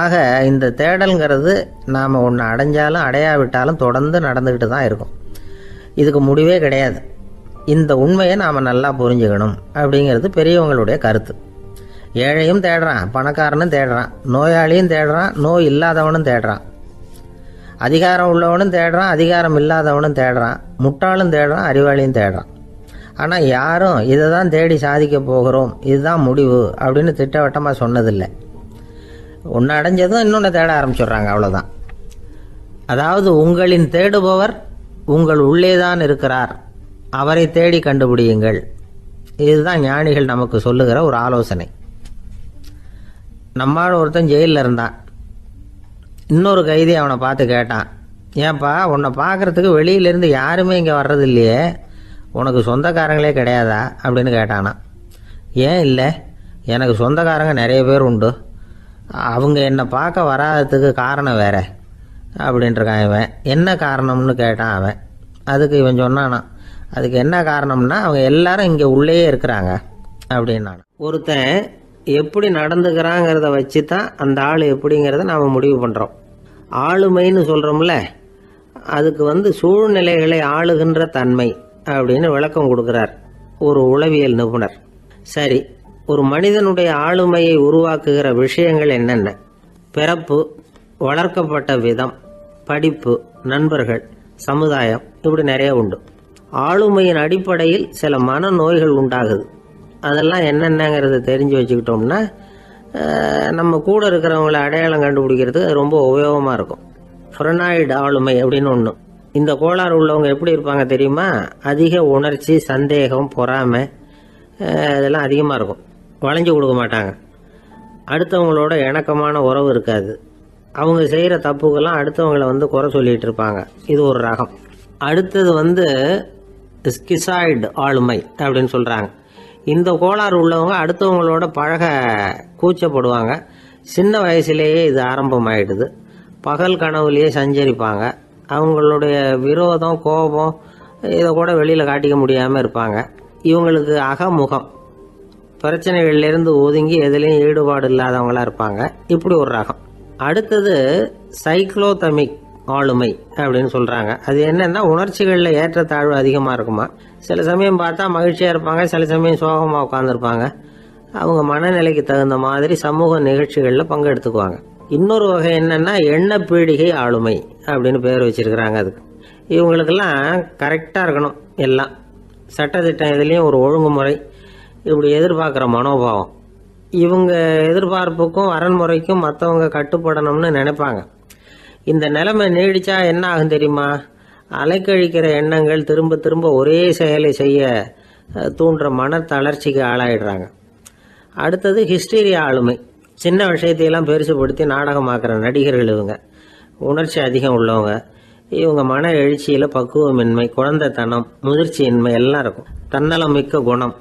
ஆக இந்த தேடல்ங்கிறது நாம் ஒன்று அடைஞ்சாலும் அடையாவிட்டாலும் தொடர்ந்து நடந்துக்கிட்டு தான் இருக்கும். இதுக்கு முடிவே கிடையாது. இந்த உண்மையை நாம் நல்லா புரிஞ்சுக்கணும் அப்படிங்கிறது பெரியவங்களுடைய கருத்து. ஏழையும் தேடுறான், பணக்காரனும் தேடுறான், நோயாளியும் தேடுறான், நோய் இல்லாதவனும் தேடுறான், அதிகாரம் உள்ளவனும் தேடுறான், அதிகாரம் இல்லாதவனும் தேடுறான், முட்டாளும் தேடுறான், அறிவாளியும் தேடுறான். ஆனால் யாரும் இதை தான் தேடி சாதிக்க போகிறோம், இதுதான் முடிவு அப்படின்னு திட்டவட்டமாக சொன்னதில்லை. ஒன்று அடைஞ்சதும் இன்னொன்று தேட ஆரம்பிச்சிடுறாங்க, அவ்வளோதான். அதாவது உங்களின் தேடுபவர் உங்கள் உள்ளே தான் இருக்கிறார், அவரை தேடி கண்டுபிடியுங்கள். இதுதான் ஞானிகள் நமக்கு சொல்லுகிற ஒரு ஆலோசனை. நம்மால் ஒருத்தன் ஜெயிலில் இருந்தான். இன்னொரு கைதி அவனை பார்த்து கேட்டான், ஏன்பா உன்னை பார்க்குறதுக்கு வெளியிலேருந்து யாருமே இங்கே வர்றது இல்லையே, உனக்கு சொந்தக்காரங்களே கிடையாதா அப்படின்னு கேட்டானா. ஏன் இல்லை, எனக்கு சொந்தக்காரங்க நிறைய பேர் உண்டு, அவங்க என்னை பார்க்க வராததுக்கு காரணம் வேற அப்படின்ட்டுருக்கான் இவன். என்ன காரணம்னு கேட்டான் அவன். அதுக்கு இவன் சொன்னானா, அதுக்கு என்ன காரணம்னா அவங்க எல்லாரும் இங்கே உள்ளேயே இருக்கிறாங்க அப்படின்னான். ஒருத்தன் எப்படி நடந்துக்கிறாங்கிறத வச்சு தான் அந்த ஆள் எப்படிங்கிறத நாம் முடிவு பண்ணுறோம். ஆளுமைன்னு சொல்கிறோம்ல, அதுக்கு சூழ்நிலைகளை ஆளுகின்ற தன்மை அப்படின்னு விளக்கம் கொடுக்குறார் ஒரு உளவியல் நிபுணர். சரி, ஒரு மனிதனுடைய ஆளுமையை உருவாக்குகிற விஷயங்கள் என்னென்ன? பிறப்பு, வளர்க்கப்பட்ட விதம், படிப்பு, நண்பர்கள், சமுதாயம், இப்படி நிறைய உண்டு. ஆளுமையின் அடிப்படையில் சில மனநோய்கள் உண்டாகுது. அதெல்லாம் என்னென்னங்கிறத தெரிஞ்சு வச்சுக்கிட்டோம்னா நம்ம கூட இருக்கிறவங்கள அடையாளம் கண்டுபிடிக்கிறதுக்கு ரொம்ப உபயோகமாக இருக்கும். ஃப்ரெனாய்டு ஆளுமை அப்படின்னு ஒன்று. இந்த கோளாறு உள்ளவங்க எப்படி இருப்பாங்க தெரியுமா? அதிக உணர்ச்சி, சந்தேகம், பொறாமை இதெல்லாம் அதிகமாக இருக்கும். வளைஞ்சு கொடுக்க மாட்டாங்க. அடுத்தவங்களோட இணக்கமான உறவு இருக்காது. அவங்க செய்கிற தப்புக்கெல்லாம் அடுத்தவங்களை குறை சொல்லிகிட்டு இருப்பாங்க. இது ஒரு ரகம். அடுத்தது ஸ்கிசாய்டு ஆளுமை அப்படின்னு சொல்கிறாங்க. இந்த கோளாறு உள்ளவங்க அடுத்தவங்களோட பழக கூச்சப்படுவாங்க. சின்ன வயசுலேயே இது ஆரம்பமாயிடுது. பகல் கனவுலேயே சஞ்சரிப்பாங்க. அவங்களுடைய விரோதம், கோபம் இதை கூட வெளியில் காட்டிக்க முடியாமல் இருப்பாங்க. இவங்களுக்கு அகமுகம், பிரச்சனைகள்லேருந்து ஒதுங்கி எதுலேயும் ஈடுபாடு இல்லாதவங்களா இருப்பாங்க. இப்படி ஒரு ரகம். அடுத்தது சைக்ளோதமிக் ஆளுமை அப்படின்னு சொல்கிறாங்க. அது என்னென்னா உணர்ச்சிகளில் ஏற்றத்தாழ்வு அதிகமாக இருக்குமா. சில சமயம் பார்த்தா மகிழ்ச்சியாக இருப்பாங்க, சில சமயம் சோகமாக உட்காந்துருப்பாங்க. அவங்க மனநிலைக்கு தகுந்த மாதிரி சமூக நிகழ்ச்சிகளில் பங்கெடுத்துக்குவாங்க. இன்னொரு வகை என்னென்னா எண்ணப்பீடிகை ஆளுமை அப்படின்னு பேர் வச்சிருக்கிறாங்க. அதுக்கு இவங்களுக்கெல்லாம் கரெக்டாக இருக்கணும், எல்லாம் சட்டத்திட்டம் எதுலேயும் ஒரு ஒழுங்குமுறை, இப்படி எதிர்பார்க்குற மனோபாவம். இவங்க எதிர்பார்ப்புக்கும் வரன்முறைக்கும் மற்றவங்க கட்டுப்படணும்னு நினைப்பாங்க. இந்த நிலைமை நீடிச்சா என்ன ஆகும் தெரியுமா? அலைக்கழிக்கிற எண்ணங்கள் திரும்ப திரும்ப ஒரே செயலை செய்ய தூண்டுற மன தளர்ச்சிக்கு ஆளாயிடுறாங்க. அடுத்தது ஹிஸ்டீரியா ஆளுமை. சின்ன விஷயத்தையெல்லாம் பெருசுப்படுத்தி நாடகமாக்குற நடிகர்கள் இவங்க. உணர்ச்சி அதிகம் உள்ளவங்க. இவங்க மன எழுச்சியில் பக்குவமின்மை, குழந்தைத்தனம், முதிர்ச்சியின்மை எல்லாம் இருக்கும். தன்னலம் மிக்க குணம்,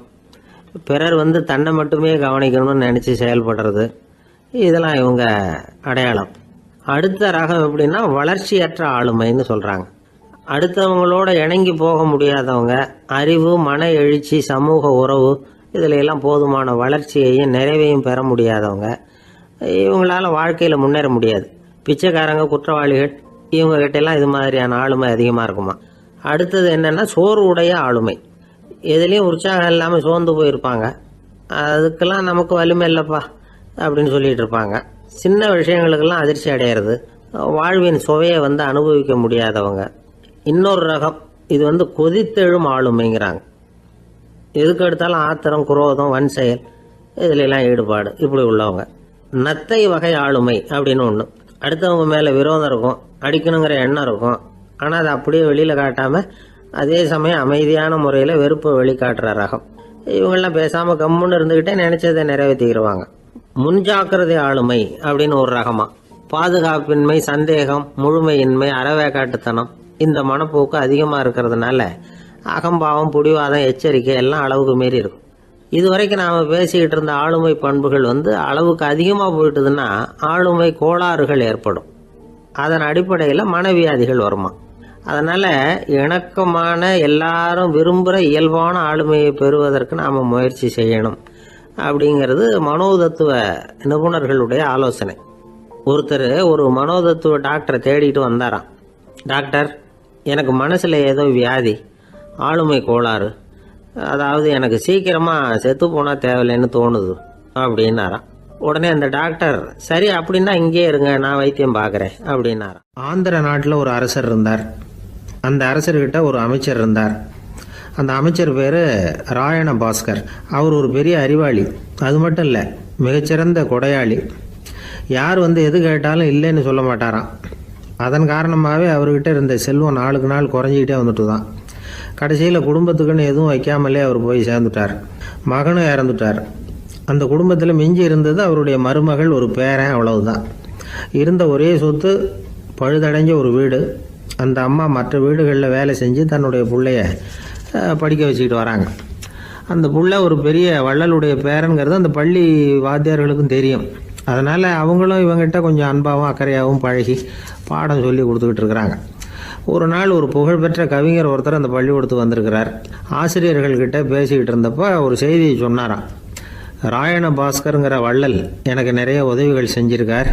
பிறர் தன்னை மட்டுமே கவனிக்கணும்னு நினச்சி செயல்படுறது, இதெல்லாம் இவங்க அடையாளம். அடுத்த ரகம் எப்படின்னா வளர்ச்சியற்ற ஆளுமைன்னு சொல்கிறாங்க. அடுத்தவங்களோட இணங்கி போக முடியாதவங்க, அறிவு, மன எழுச்சி, சமூக உறவு இதில் எல்லாம் போதுமான வளர்ச்சியையும் நிறைவையும் பெற முடியாதவங்க. இவங்களால வாழ்க்கையில் முன்னேற முடியாது. பிச்சைக்காரங்க, குற்றவாளிகள், இவங்ககிட்டெல்லாம் இது மாதிரியான ஆளுமை அதிகமாக இருக்குமா. அடுத்தது என்னென்னா சோர்வுடைய ஆளுமை. எதுலேயும் உற்சாகம் இல்லாமல் சோர்ந்து போயிருப்பாங்க. அதுக்கெல்லாம் நமக்கு வலிமை இல்லைப்பா அப்படின்னு சொல்லிட்டு இருப்பாங்க. சின்ன விஷயங்களுக்கெல்லாம் அதிர்ச்சி அடையிறது, வாழ்வின் சுவையை அனுபவிக்க முடியாதவங்க. இன்னொரு ரகம் இது கொதித்தெழும் ஆளுமைங்கிறாங்க. எதுக்கு எடுத்தாலும் ஆத்திரம், குரோதம், வன் செயல் இதுலெல்லாம் ஈடுபாடு, இப்படி உள்ளவங்க. நத்தை வகை ஆளுமை அப்படின்னு ஒன்று. அடுத்தவங்க மேலே விரோதம் இருக்கும், அடிக்கணுங்கிற எண்ணம் இருக்கும். ஆனால் அதை அப்படியே வெளியில் காட்டாமல் அதே சமயம் அமைதியான முறையில் வெறுப்பை வெளிக்காட்டுற ரகம். இவங்கெல்லாம் பேசாமல் கம்முன்னு இருந்துக்கிட்டே நினைச்சதை நிறைவேற்றிக்கிடுவாங்க. முன்ஜாக்கிரதை ஆளுமை அப்படின்னு ஒரு ரகமா. பாதுகாப்பின்மை, சந்தேகம், முழுமையின்மை, அறவேக்காட்டுத்தனம் இந்த மனப்போக்கு அதிகமாக இருக்கிறதுனால அகம்பாவம், புடிவாதம், எச்சரிக்கை எல்லாம் அளவுக்கு மீறி இருக்கும். இதுவரைக்கும் நாம் பேசிக்கிட்டு இருந்த ஆளுமை பண்புகள் அளவுக்கு அதிகமாக போயிட்டுதுன்னா ஆளுமை கோளாறுகள் ஏற்படும். அதன் அடிப்படையில் மனவியாதிகள் வருமா. அதனால் இணக்கமான, எல்லாரும் விரும்புகிற இயல்பான ஆளுமையை பெறுவதற்கு நாம் முயற்சி செய்யணும் அப்படிங்கிறது மனோதத்துவ நிபுணர்களுடைய ஆலோசனை. ஒருத்தர் ஒரு மனோதத்துவ டாக்டரை தேடிட்டு வந்தாராம். டாக்டர், எனக்கு மனசில் ஏதோ வியாதி, ஆளுமை கோளாறு, அதாவது எனக்கு சீக்கிரமாக செத்து போனால் தேவையில்லைன்னு தோணுது அப்படின்னாராம். உடனே அந்த டாக்டர், சரி அப்படின்னா இங்கே இருங்க, நான் வைத்தியம் பார்க்குறேன் அப்படின்னாராம். ஆந்திர நாட்டில் ஒரு அரசர் இருந்தார். அந்த அரசர்கிட்ட ஒரு அமைச்சர் இருந்தார். அந்த அமைச்சர் பேர் ராயண பாஸ்கர். அவர் ஒரு பெரிய அறிவாளி. அது மட்டும் இல்லை, மிகச்சிறந்த கொடையாளி. யார் எது கேட்டாலும் இல்லைன்னு சொல்ல மாட்டாராம். அதன் காரணமாகவே அவர்கிட்ட இருந்த செல்வம் நாளுக்கு நாள் குறைஞ்சிக்கிட்டே வந்துட்டு தான். கடைசியில் குடும்பத்துக்குன்னு எதுவும் வைக்காமலே அவர் போய் சேர்ந்துட்டார். மகனும் இறந்துட்டார். அந்த குடும்பத்தில் மிஞ்சி இருந்தது அவருடைய மருமகள், ஒரு பேரன், அவ்வளவுதான். இருந்த ஒரே சொத்து பழுதடைஞ்ச ஒரு வீடு. அந்த அம்மா மற்ற வீடுகளில் வேலை செஞ்சு தன்னுடைய பிள்ளைய படிக்க வச்சுக்கிட்டு வராங்க. அந்த புள்ள ஒரு பெரிய வள்ளலுடைய பேரன்கிறது அந்த பள்ளி வாத்தியார்களுக்கும் தெரியும். அதனால் அவங்களும் இவங்ககிட்ட கொஞ்சம் அன்பாகவும் அக்கறையாகவும் பழகி பாடம் சொல்லி கொடுத்துக்கிட்டு இருக்கிறாங்க. ஒரு நாள் ஒரு புகழ்பெற்ற கவிஞர் ஒருத்தர் அந்த பள்ளிக்கூடத்துக்கு வந்திருக்கிறார். ஆசிரியர்கள்கிட்ட பேசிக்கிட்டு இருந்தப்போ ஒரு செய்தியை சொன்னாராம். ராயண பாஸ்கருங்கிற வள்ளல் எனக்கு நிறைய உதவிகள் செஞ்சிருக்கார்,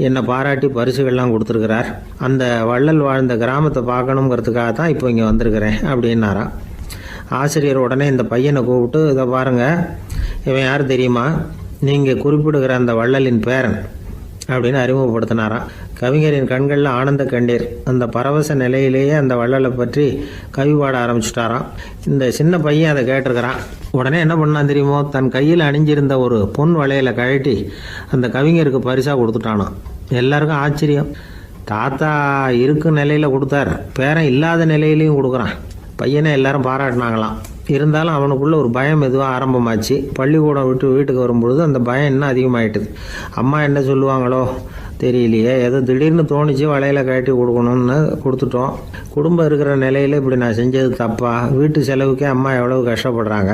என்னை பாராட்டி பரிசுகள்லாம் கொடுத்துருக்கிறார். அந்த வள்ளல் வாழ்ந்த கிராமத்தை பார்க்கணுங்கிறதுக்காக தான் இப்போ இங்கே வந்திருக்கிறேன் அப்படின்னாராம். ஆசிரியர் உடனே இந்த பையனை கூப்பிட்டு, இதை பாருங்கள், இவன் யார் தெரியுமா, நீங்கள் குறிப்பிடுகிற அந்த வள்ளலின் பேரன் அப்படின்னு அறிமுகப்படுத்தினாராம். கவிஞரின் கண்களில் ஆனந்த கண்ணீர். அந்த பரவச நிலையிலேயே அந்த வள்ளலை பற்றி கவி பாட ஆரம்பிச்சுட்டாராம். இந்த சின்ன பையன் அதை கேட்டிருக்கிறான். உடனே என்ன பண்ணான் தெரியுமோ, தன் கையில் அணிஞ்சிருந்த ஒரு பொன் வளையலை கழட்டி அந்த கவிஞருக்கு பரிசாக கொடுத்துட்டானான். எல்லாருக்கும் ஆச்சரியம். தாத்தா இருக்கும் நிலையில் கொடுத்தார், பேரன் இல்லாத நிலையிலையும் கொடுக்குறான். பையனை எல்லாரும் பாராட்டினாங்களாம். இருந்தாலும் அவனுக்குள்ள ஒரு பயம் எதுவாக ஆரம்பமாச்சு. பள்ளிக்கூடம் விட்டு வீட்டுக்கு வரும்பொழுது அந்த பயம் இன்னும் அதிகமாகிட்டுது. அம்மா என்ன சொல்லுவாங்களோ தெரியலையே, ஏதோ திடீர்னு தோணிச்சு வளையலை கட்டி கொடுக்கணும்னு கொடுத்துட்டோம். குடும்பம் இருக்கிற நிலையில் இப்படி நான் செஞ்சது தப்பா, வீட்டு செலவுக்கே அம்மா எவ்வளவு கஷ்டப்படுறாங்க,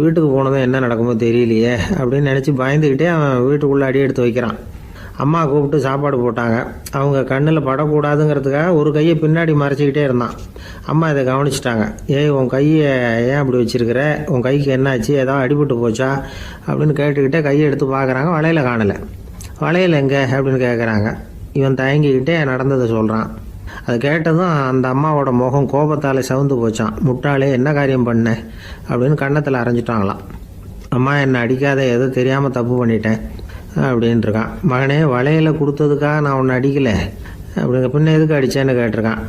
வீட்டுக்கு போனதும் என்ன நடக்குமோ தெரியலையே அப்படின்னு நினச்சி பயந்துக்கிட்டே அவன் வீட்டுக்குள்ளே அடி எடுத்து வைக்கிறான். அம்மா கூப்பிட்டு சாப்பாடு போட்டாங்க. அவங்க கண்ணில் படக்கூடாதுங்கிறதுக்காக ஒரு கையை பின்னாடி மறைச்சிக்கிட்டே இருந்தான். அம்மா இதை கவனிச்சிட்டாங்க. ஏய், உன் கையை ஏன் அப்படி வச்சிருக்கிற, உன் கைக்கு என்னாச்சு, ஏதாவது அடிபட்டு போச்சா அப்படின்னு கேட்டுக்கிட்டே கையை எடுத்து பார்க்குறாங்க. வளையல காணலை. வளையல் எங்கே அப்படின்னு கேட்குறாங்க. இவன் தயங்கிக்கிட்டே நடந்ததை சொல்கிறான். அது கேட்டதும் அந்த அம்மாவோட முகம் கோபத்தால் சவுந்து போச்சான். முட்டாளே, என்ன காரியம் பண்ண அப்படின்னு கன்னத்தில் அரைஞ்சிட்டாங்களாம். அம்மா, என்னை அடிக்காத, ஏதோ தெரியாமல் தப்பு பண்ணிட்டேன் அப்படின்ட்டுருக்கான். மகனே, வளையலை கொடுத்ததுக்காக நான் உன்னை அடிக்கலை அப்படிங்க, பின்ன எதுக்கு அடித்தேன்னு கேட்டிருக்கான்.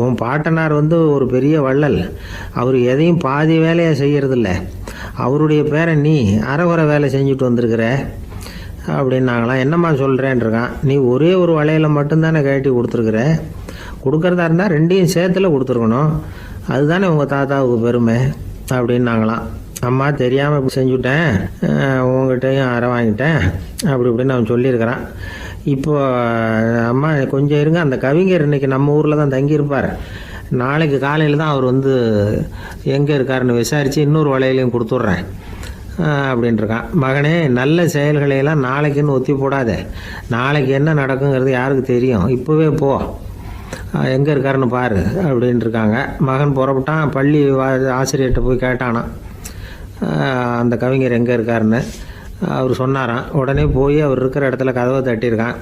உன் பாட்டனார் ஒரு பெரிய வள்ளல். அவர் எதையும் பாதி வேலையை செய்கிறதில்ல. அவருடைய பேரை நீ அரைகுறை வேலை செஞ்சுட்டு வந்திருக்கிற அப்படின்னாங்களாம். என்னம்மா சொல்கிறேன்ருக்கான். நீ ஒரே ஒரு வளையலை மட்டும்தானே கட்டி கொடுத்துருக்குற. கொடுக்குறதா இருந்தால் ரெண்டையும் சேர்த்துல கொடுத்துருக்கணும். அதுதானே உங்கள் தாத்தாவுக்கு பெருமை அப்படின்னாங்களாம். அம்மா, தெரியாமல் இப்படி செஞ்சுட்டேன், உங்கள்கிட்டையும் அரை வாங்கிட்டேன் அப்படி இப்படின்னு அவன் சொல்லியிருக்கிறான். இப்போ அம்மா கொஞ்சம் இருங்க, அந்த கவிஞர் இன்னைக்கு நம்ம ஊரில் தான் தங்கியிருப்பார். நாளைக்கு காலையில் தான் அவர் எங்கே இருக்காருன்னு விசாரித்து இன்னொரு வளையலையும் கொடுத்துட்றேன் அப்படின்ட்டுருக்கான். மகனே, நல்ல செயல்களையெல்லாம் நாளைக்குன்னு ஒத்தி போடாத. நாளைக்கு என்ன நடக்குங்கிறது யாருக்கு தெரியும். இப்போவே போ, எங்கே இருக்காருன்னு பாரு அப்படின்ட்டுருக்காங்க. மகன் புறப்பட்டான். பள்ளி ஆசிரியர்கிட்ட போய் கேட்டானா அந்த கவிஞர் எங்கே இருக்காருன்னு. அவர் சொன்னாராம். உடனே போய் அவர் இருக்கிற இடத்துல கதவை தட்டியிருக்கான்.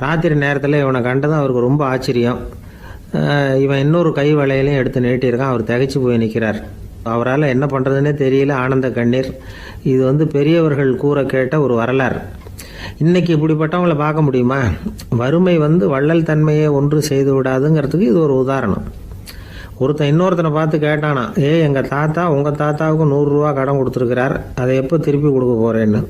ராத்திரி நேரத்தில் இவனை கண்டதும் அவருக்கு ரொம்ப ஆச்சரியம். இவன் இன்னொரு கை வளையலையும் எடுத்து நீட்டியிருக்கான். அவர் திகைச்சு போய் நிற்கிறார். அவரால் என்ன பண்ணுறதுன்னே தெரியல. ஆனந்த கண்ணீர். இது பெரியவர்கள் கூற கேட்ட ஒரு வரலாறு. இன்னைக்கு இப்படிப்பட்டவங்களை பார்க்க முடியுமா? வறுமை வள்ளல் தன்மையை ஒன்று செய்து விடாதுங்கிறதுக்கு இது ஒரு உதாரணம். ஒருத்தன் இன்னொருத்தனை பார்த்து கேட்டானா, எங்கள் தாத்தா உங்கள் தாத்தாவுக்கு 100 ரூபா கடன் கொடுத்துருக்கிறார், அதை எப்போ திருப்பி கொடுக்க போகிறேன்னு.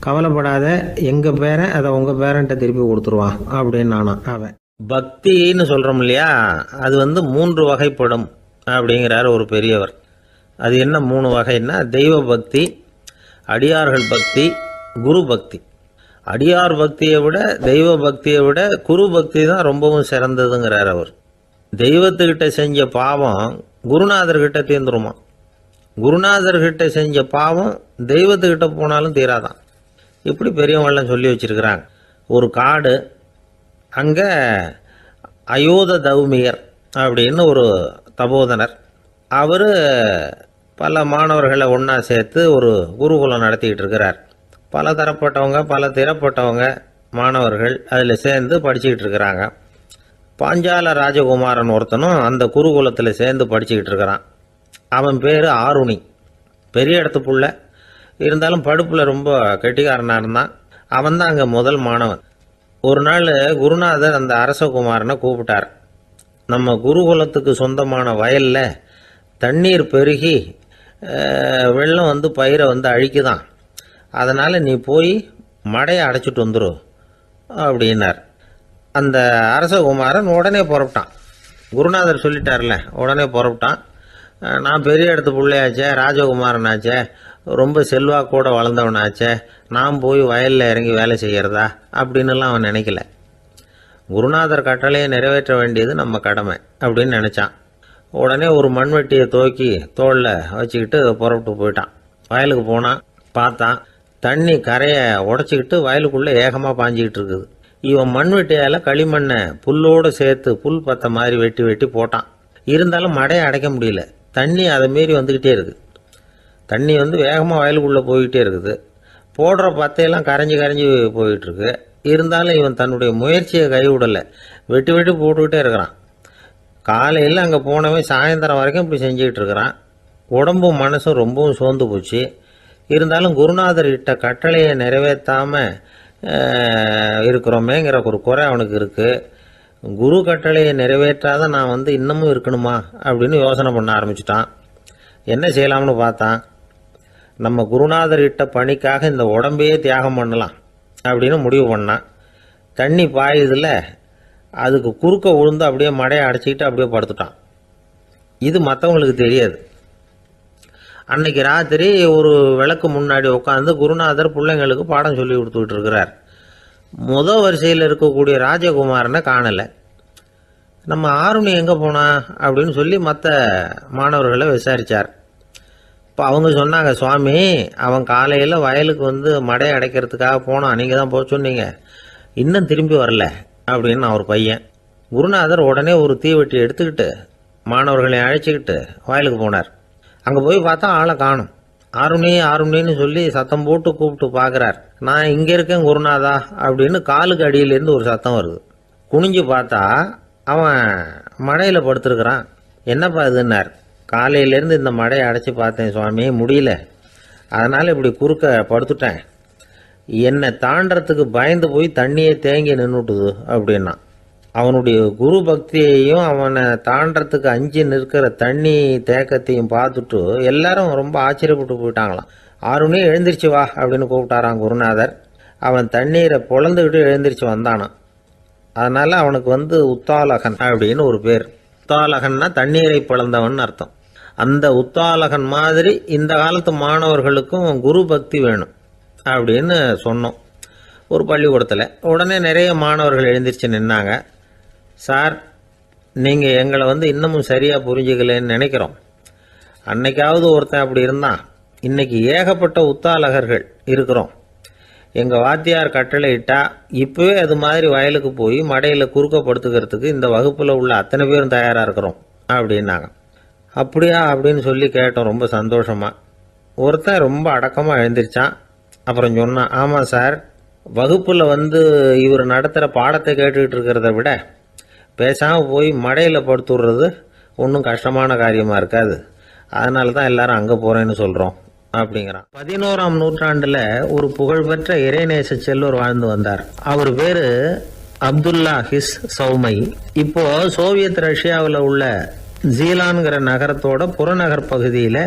கவலைப்படாத, எங்கள் பேரன் அதை உங்கள் பேரன்ட்ட திருப்பி கொடுத்துருவான் அப்படின்னு அவன். பக்தின்னு சொல்கிறோம் இல்லையா, அது 3 வகைப்படும் அப்படிங்கிறார் ஒரு பெரியவர். அது என்ன 3 வகைன்னா, தெய்வ பக்தி, அடியார்கள் பக்தி, குரு பக்தி. அடியார் பக்தியை விட தெய்வ பக்தியை விட குரு பக்தி தான் ரொம்பவும் சிறந்ததுங்கிறார் அவர். தெய்வத்துக்கிட்ட செஞ்ச பாவம் குருநாதர்கிட்ட தீர்ந்துருமா. குருநாதர்கிட்ட செஞ்ச பாவம் தெய்வத்துக்கிட்ட போனாலும் தீராதான். இப்படி பெரியவங்களாம் சொல்லி வச்சிருக்கிறாங்க. ஒரு காடு, அங்கே அயோத தௌமியர் அப்படின்னு ஒரு தபோதனர். அவர் பல மாணவர்களை ஒன்றா சேர்த்து ஒரு குருகுலம் நடத்திக்கிட்டு இருக்கிறார். பல தரப்பட்டவங்க, பல திறப்பட்டவங்க மாணவர்கள் அதில் சேர்ந்து படிச்சுக்கிட்டு இருக்கிறாங்க. பாஞ்சால ராஜகுமாரன் ஒருத்தனும் அந்த குருகுலத்தில் சேர்ந்து படிச்சுக்கிட்டு இருக்கிறான். அவன் பேர் ஆருணி. பெரிய இடத்து புள்ள, இருந்தாலும் படுப்பில் ரொம்ப கெட்டிக்காரனாக இருந்தான். அவன் தான் அங்கே முதல் மாணவன். ஒரு நாள் குருநாதர் அந்த அரசகுமாரனை கூப்பிட்டார். நம்ம குருகுலத்துக்கு சொந்தமான வயலில் தண்ணீர் பெருகி வெள்ளம் பயிரை அழிக்குதான். அதனால் நீ போய் மடையை அடைச்சிட்டு வந்துரு அப்படின்னார். அந்த அரசகுமாரன் உடனே புறப்பட்டான். குருநாதர் சொல்லிட்டார்ல, உடனே புறப்பட்டான். நான் பெரிய இடத்து பிள்ளையாச்சே, ராஜகுமாரனாச்சே, ரொம்ப செல்வாக்கூட வளர்ந்தவனாச்சே, நான் போய் வயலில் இறங்கி வேலை செய்கிறதா அப்படின்னுலாம் அவன் நினைக்கல. குருநாதர் கட்டளையை நிறைவேற்ற வேண்டியது நம்ம கடமை அப்படின்னு நினச்சான். உடனே ஒரு மண்வெட்டியை தூக்கி தோளில் வச்சுக்கிட்டு புறப்பட்டு போயிட்டான். வயலுக்கு போனான். பார்த்தான், தண்ணி கரையை உடச்சிக்கிட்டு வயலுக்குள்ளே ஏகமாக பாஞ்சிக்கிட்டு இருக்குது. இவன் மண்வெட்டியால் களிமண்ணை புல்லோடு சேர்த்து புல் பத்த மாதிரி வெட்டி வெட்டி போட்டான். இருந்தாலும் மடையை அடைக்க முடியல. தண்ணி அதை மீறி வந்துக்கிட்டே இருக்குது. தண்ணி வேகமாக வயலுக்குள்ளே போய்கிட்டே இருக்குது. போடுற பத்தையெல்லாம் கரைஞ்சி கரைஞ்சி போயிட்டுருக்கு. இருந்தாலும் இவன் தன்னுடைய முயற்சியை கைவிடலை. வெட்டி வெட்டி போட்டுக்கிட்டே இருக்கிறான். காலையில் அங்கே போனவன் சாயந்தரம் வரைக்கும் இப்படி செஞ்சுக்கிட்டு இருக்கிறான். உடம்பும் மனசும் ரொம்பவும் சோர்ந்து போச்சு. இருந்தாலும் குருநாதர் இட்ட கட்டளையை நிறைவேற்றாமல் இருக்கிறோமேங்கிற ஒரு குறை அவனுக்கு இருக்குது. குரு கட்டளையை நிறைவேற்றாத நான் இன்னமும் இருக்கணுமா அப்படின்னு யோசனை பண்ண ஆரம்பிச்சிட்டான். என்ன செய்யலாம்னு பார்த்தான். நம்ம குருநாதர் இட்ட பணிக்காக இந்த உடம்பையே தியாகம் பண்ணலாம் அப்படின்னு முடிவு பண்ணான். தண்ணி பாயுதில்ல, அதுக்கு குறுக்க விழுந்து அப்படியே மடையை அடைச்சிக்கிட்டு அப்படியே படுத்துட்டான். இது மற்றவங்களுக்கு தெரியாது. அன்னைக்கு ராத்திரி ஒரு விளக்கு முன்னாடி உட்காந்து குருநாதர் பிள்ளைங்களுக்கு பாடம் சொல்லி கொடுத்துக்கிட்டு இருக்கிறார். முதல் வரிசையில் இருக்கக்கூடிய ராஜகுமாரனை காணலை. நம்ம ஆருணி எங்கே போனா அப்படின்னு சொல்லி மற்ற மாணவர்களை விசாரித்தார். இப்போ அவங்க சொன்னாங்க, சுவாமி, அவன் காலையில் வயலுக்கு மடையை அடைக்கிறதுக்காக போனான், நீங்கள் தான் போக சொன்னீங்க. இன்னும் திரும்பி வரல அப்படின்னு அவர் பையன். குருநாதர் உடனே ஒரு தீவெட்டி எடுத்துக்கிட்டு மாணவர்களை அழைச்சிக்கிட்டு வயலுக்கு போனார். அங்கே போய் பார்த்தா ஆளை காணும். ஆருணின்னு சொல்லி சத்தம் போட்டு கூப்பிட்டு பார்க்குறார். நான் இங்கே இருக்கேன் குருநாதா அப்படின்னு காலுக்கு அடியிலேருந்து ஒரு சத்தம் வருது. குனிஞ்சு பார்த்தா அவன் மடையில் படுத்துருக்கிறான். என்னப்பா இதுன்னார். காலையிலேருந்து இந்த மடையை அடைச்சி பார்த்தேன் சுவாமி, முடியல, அதனால் இப்படி குறுக்க படுத்துட்டேன். என்னை தாண்டறதுக்கு பயந்து போய் தண்ணியே தேங்கி நின்றுட்டுது அப்படின்னா. அவனுடைய குரு பக்தியையும் அவனை தாண்டறதுக்கு அஞ்சு நிற்கிற தண்ணி தேக்கத்தையும் பார்த்துட்டு எல்லாரும் ரொம்ப ஆச்சரியப்பட்டு போயிட்டாங்களாம். ஆருணி எழுந்திரிச்சு வா அப்படின்னு கூப்பிட்டாரான் குருநாதர். அவன் தண்ணீரை பொழந்துக்கிட்டு எழுந்திரிச்சு வந்தானான். அதனால் அவனுக்கு உத்தாலகன் அப்படின்னு ஒரு பேர். உத்தாலகன்னா தண்ணீரை பிளந்தவன் அர்த்தம். அந்த உத்தாலகன் மாதிரி இந்த காலத்து மாணவர்களுக்கும் குரு பக்தி வேணும் அப்படின்னு சொன்னோம் ஒரு பள்ளிக்கூடத்தில். உடனே நிறைய மாணவர்கள் எழுந்திரிச்சு நின்னாங்க. சார், நீங்கள் எங்களை இன்னமும் சரியாக புரிஞ்சுக்கலன்னு நினைக்கிறோம். அன்னைக்காவது ஒருத்தன் அப்படி இருந்தான், இன்னைக்கு ஏகப்பட்ட உத்தாலகர்கள் இருக்கிறோம். எங்கள் வாத்தியார் கட்டளை இட்டா இப்போவே அது மாதிரி வயலுக்கு போய் மடையில் குறுக்கப்படுத்துக்கிறதுக்கு இந்த வகுப்பில் உள்ள அத்தனை பேரும் தயாராக இருக்கிறோம் அப்படின்னாங்க. அப்படியா அப்படின்னு சொல்லி கேட்டோம் ரொம்ப சந்தோஷமாக. ஒருத்தன் ரொம்ப அடக்கமாக எழுந்திரிச்சான். அப்புறம் சொன்னான், ஆமாம் சார், வகுப்பில் இவர் நடத்துகிற பாடத்தை கேட்டுக்கிட்டு இருக்கிறத விட பேசாமல் போய் மடையில் படுத்துடுறது ஒன்றும் கஷ்டமான காரியமாக இருக்காது. அதனால தான் எல்லாரும் அங்கே போகிறேன்னு சொல்கிறோம் அப்படிங்கிறான். 11ஆம் நூற்றாண்டில் ஒரு புகழ்பெற்ற இறைநேச செல்வர் வாழ்ந்து வந்தார். அவர் பேர் அப்துல்லா ஹிஸ் சௌமை. இப்போது சோவியத் ரஷ்யாவில் உள்ள ஜீலான்கிற நகரத்தோட புறநகர் பகுதியில்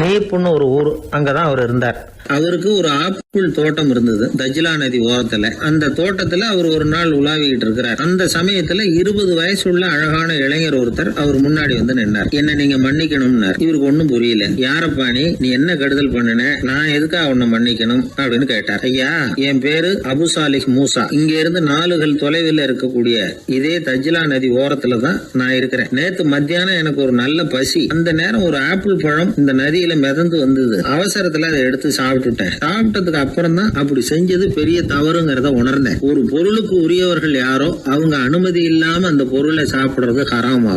நீப்புன்னு ஒரு ஊர், அங்கே தான் அவர் இருந்தார். அவருக்கு ஒரு ஆப்பிள் தோட்டம் இருந்தது தஜ்லா நதி ஓரத்துல. அந்த தோட்டத்துல அவர் ஒரு நாள் உலாவிக்கிட்டு இருக்கிறார். அந்த சமயத்துல 20 வயசுள்ள அழகான இளைஞர் ஒருத்தர் அவர் முன்னாடி நின்னார். என்ன நீங்க மன்னிக்கணும்னார். இவருக்கு ஒன்னும் புரியல. யாரப்பா நீ என்ன கெடுதல் பண்ணின, நான் எதுக்காக உன்னை மன்னிக்கணும் அப்படின்னு கேட்டார். ஐயா, என் பேரு அபு சாலிஹ் மூசா. இங்க இருந்து 4 கல் தொலைவில் இருக்கக்கூடிய இதே தஜ்லா நதி ஓரத்துல தான் நான் இருக்கிறேன். நேத்து மத்தியானம் எனக்கு ஒரு நல்ல பசி. அந்த நேரம் ஒரு ஆப்பிள் பழம் இந்த நதியில மிதந்து வந்தது. அவசரத்துல அதை எடுத்து சாப்பிட்டுட்டேன். சாப்பிட்டதுக்கு அப்புறம் தான் அப்படி செஞ்சது பெரிய தவறுங்கிறத உணர்ந்தேன். ஒரு பொருளுக்கு உரியவர்கள் யாரோ அவங்க அனுமதி இல்லாம அந்த பொருளை சாப்பிடுறது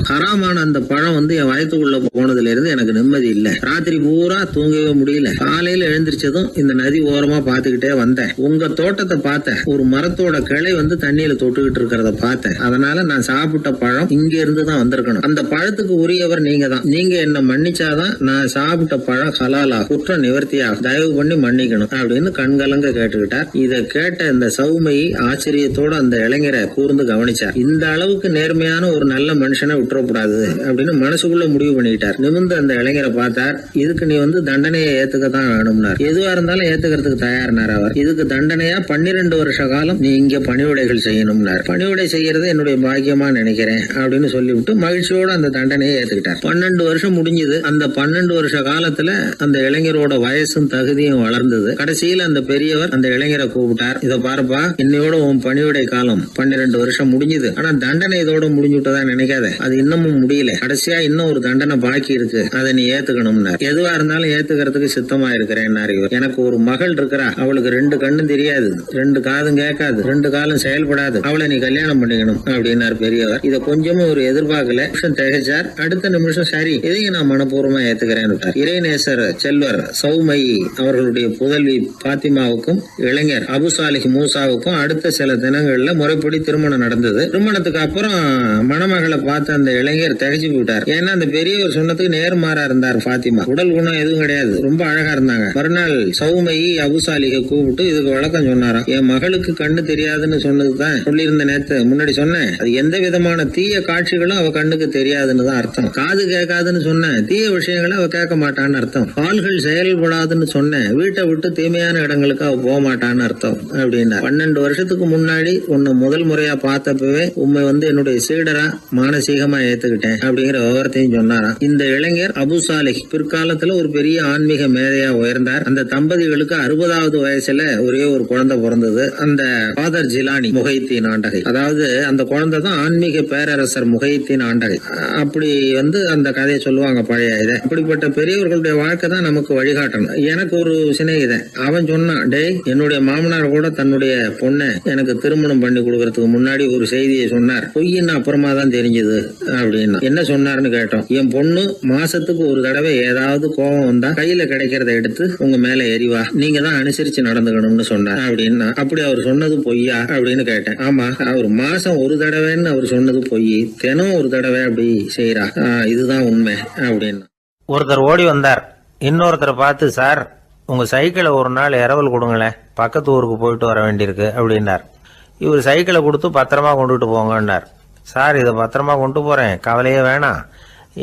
ஹராமான அந்த பழம் என் வயத்துக்குள்ள போனதுல இருந்து எனக்கு நிம்மதி இல்ல. ராத்திரி பூரா தூங்கவே முடியல. காலையில எழுந்திரிச்சதும் இந்த நதி ஓரமா பாத்துக்கிட்டே வந்தேன். உங்க தோட்டத்தை பார்த்தேன். ஒரு மரத்தோட கிளை தண்ணியில தொட்டுக்கிட்டு இருக்கிறத பார்த்தேன். அதனால நான் சாப்பிட்ட பழம் இங்க இருந்து தான் வந்திருக்கணும். அந்த பழத்துக்கு உரியவர் நீங்க தான். நீங்க என்ன மன்னிச்சாதான் நான் சாப்பிட்ட பழம் ஹலாலா, குற்றம் நிவர்த்தியா, தயவு பண்ணி மன்னிக்கணும் அப்படின்னு கண்கலங்க கேட்டுக்கிட்டார். இதை கேட்ட இந்த சௌமை ஆச்சரியத்தோட அந்த இளைஞரை கூர்ந்து கவனிச்சார். இந்த அளவுக்கு நேர்மையான ஒரு நல்ல மனுஷனை விட்டுறக்கூடாது அப்படின்னு மனசுக்குள்ள முடிவு பண்ணிக்கிட்டார். நிமிர்ந்து அந்த இளைஞரை பார்த்தார். இதுக்கு நீ தண்டனையை ஏத்துக்கத்தான் வேணும்னார். எதுவா இருந்தாலும் ஏத்துக்கிறதுக்கு தயார்னார் அவர். இதுக்கு தண்டனையா 12 வருஷ காலம் நீ இங்க பணிவிடைகள் செய்யணும்னார். பணிவிடை செய்யறது என்னுடைய பாக்கியமா நினைக்கிறேன் அப்படின்னு சொல்லிவிட்டு மகிழ்ச்சியோட அந்த தண்டனையை ஏத்துக்கிட்டார். 12 வருஷம் முடிஞ்சது. அந்த 12 வருஷ காலத்துல அந்த இளைஞரோட வயசும் தகுதியும் வளர்ந்தது. கடைசியில் அந்த பெரியவர் அந்த இளைஞரை கூப்பிட்டார். இதை பாருப்பா, இன்னையோட உன் பணிவிடை காலம் 12 வருஷம் முடிஞ்சது. ஆனா தண்டனை இதோட முடிஞ்சுட்டதா நினைக்காத, அது இன்னமும் முடியல. கடைசியா இன்னும் ஒரு தண்டனை பாக்கி இருக்கு, அதை நீ ஏத்துக்கணும்னார். எதுவா இருந்தாலும் ஏத்துக்கிறதுக்கு சித்தமா இருக்கிறேன். எனக்கு ஒரு மகள் இருக்கிறா. அவளுக்கு 2 கண்ணும் தெரியாது, 2 காதும் கேட்காது, 2 காலும் செயல்படாது. அவளை நீ கல்யாணம் பண்ணிக்கணும் அப்படின்னார் பெரியவர். இதை கொஞ்சமும் ஒரு எதிர்பார்க்கல. திகைச்சார். அடுத்த நிமிஷம் சரி, இதையும் நான் மனப்பூர்வமா ஏத்துக்கிறேன். இறைநேசர் செல்வர் சௌமை அவர்களுடைய புதல்வி பாத்திமாவுக்கும் இளைஞர் அபு சாலிஹ் மூசாவுக்கும் அடுத்த சில தினங்கள்ல முறைப்படி திருமணம் நடந்தது. திருமணத்துக்கு அப்புறம் மணமகளை பார்த்த அந்த இளைஞர் திகைச்சு போயிட்டார். ஏன்னா அந்த பெரியவர் சொன்னதுக்கு நேர்மாறா இருந்தார். பாத்திமா உடல் குணம் எதுவும் கிடையாது, ரொம்ப அழகா இருந்தாங்க. மறுநாள் சௌமை அபு சாலிஹை கூப்பிட்டு இதுக்கு விளக்கம் சொன்னாராம். என் மகளுக்கு கண்ணு தெரியாதுன்னு சொன்னதுதான் சொல்லியிருந்த நேத்து முன்னாடி சொன்னேன். அது எந்த விதமான தீய காட்சிகளும் அவ கண்ணுக்கு தெரியாதுன்னு தான் அர்த்தம். காது கேட்காதுன்னு சொன்ன தீய விஷயங்களை அவ கேட்க மாட்டான்னு அர்த்தம். கால்கள் செயல்படாதுன்னு சொன்னேன், வீட்டை விட்டு தீமையான இடங்களுக்கு அவ போக மாட்டான்னு அர்த்தம் அப்படின்னா. 12 வருஷத்துக்கு முன்னாடி உன்னை முதல் முறையா பார்த்தப்பவே உண்மை என்னுடைய சீடரா மானசீகமா ஏத்துக்கிட்டேன் அப்படிங்கிற விவரத்தையும் சொன்னாராம். இந்த இளைஞர் அபு சாலிஹ் பிற்காலத்துல ஒரு பெரிய ஆன்மீக மேதையா உயர்ந்தார். அந்த தம்பதிகளுக்கு 60வது வயசுல ஒரே ஒரு குழந்தை பிறந்தது. அந்த ஃபாதர் ஜிலானி முஹைத்தீன் ஆண்டகை, அதாவது அந்த குழந்தை தான் ஆன்மீக பேரரசர் முஹைத்தீன் ஆண்டகை. அப்படி அந்த கதையை சொல்லுவாங்க பழைய இதை. அப்படிப்பட்ட பெரியவர்களுடைய வாழ்க்கை தான் நமக்கு வழிகாட்டணும். எனக்கு ஒரு சிநேகிதன். அவன் சொன்னான், டேய், என்னுடைய மாமனார் கூட தன்னுடைய பொண்ணை எனக்கு திருமணம் பண்ணி கொடுக்கறதுக்கு முன்னாடி ஒரு செய்தியை சொன்னார். பொய்ன்னு அப்புறமா தான் தெரிஞ்சது அப்படின்னா. என்ன சொன்னார்னு கேட்டோம். என் பொண்ணு மாசத்துக்கு ஒரு தடவை ஏதாவது கோபம் வந்தா கையில கிடைக்கிறத எடுத்து உங்க மேல எரிவா, நீங்க தான் அனுசரிச்சு நடந்துக்கணும்னு சொன்னார் அப்படின்னா. அப்படி அவர் சொன்னது பொய்யா அப்படின்னு கேட்டேன். ஆமா, அவர் மாசம் ஒரு தடவைன்னு அவர் சொன்னது பொய், தினம் ஒரு தடவை அப்படி செய்யறா, இதுதான் உண்மை அப்படின்னா. ஒருத்தர் ஓடி வந்தார். இன்னொருத்தரை பார்த்து, சார் உங்க சைக்கிளை ஒரு நாள் இரவல் கொடுங்களேன், பக்கத்து ஊருக்கு போயிட்டு வர வேண்டியிருக்கு அப்படின்னார். இவர் சைக்கிளை கொடுத்து பத்திரமா கொண்டுட்டு போங்கன்னார். சார் இதை பத்திரமா கொண்டு போறேன், கவலையே வேணாம்,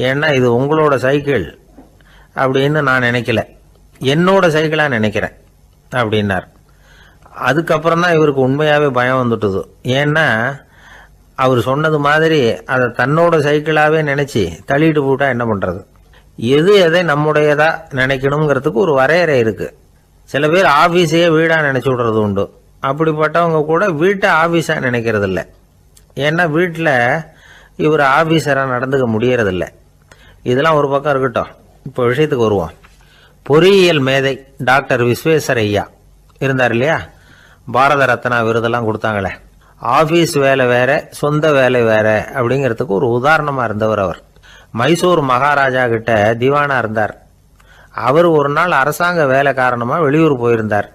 ஏன்னா இது உங்களோட சைக்கிள் அப்படின்னு நான் நினைக்கல, என்னோட சைக்கிளா நினைக்கிறேன் அப்படின்னார். அதுக்கப்புறம் தான் இவருக்கு உண்மையாவே பயம் வந்துட்டுது. ஏன்னா அவர் சொன்னது மாதிரி அதை தன்னோட சைக்கிளாவே நினைச்சு தள்ளிட்டு போட்டா என்ன பண்றது? எது எதை நம்முடையதா நினைக்கணுங்கிறதுக்கு ஒரு வரையறை இருக்கு. சில பேர் ஆபீஸையே வீடா நினைச்சு விடுறது உண்டு. அப்படிப்பட்டவங்க கூட வீட்டை ஆபீஸா நினைக்கிறது இல்லை. ஏன்னா வீட்டில் இவர் ஆபீஸரா நடந்துக்க முடியறதில்ல. இதெல்லாம் ஒரு பக்கம் இருக்கட்டும், இப்போ விஷயத்துக்கு வருவோம். பொறியியல் மேதை டாக்டர் விஸ்வேஸ்வரய்யா இருந்தார் இல்லையா, பாரத ரத்னா விருதெல்லாம் கொடுத்தாங்களே. ஆபீஸ் வேலை வேற, சொந்த வேலை வேற அப்படிங்கிறதுக்கு ஒரு உதாரணமா இருந்தவர் அவர். மைசூர் மகாராஜா கிட்ட திவானா இருந்தார். அவர் ஒரு நாள் அரசாங்க வேலை காரணமா வெளியூர் போயிருந்தார்.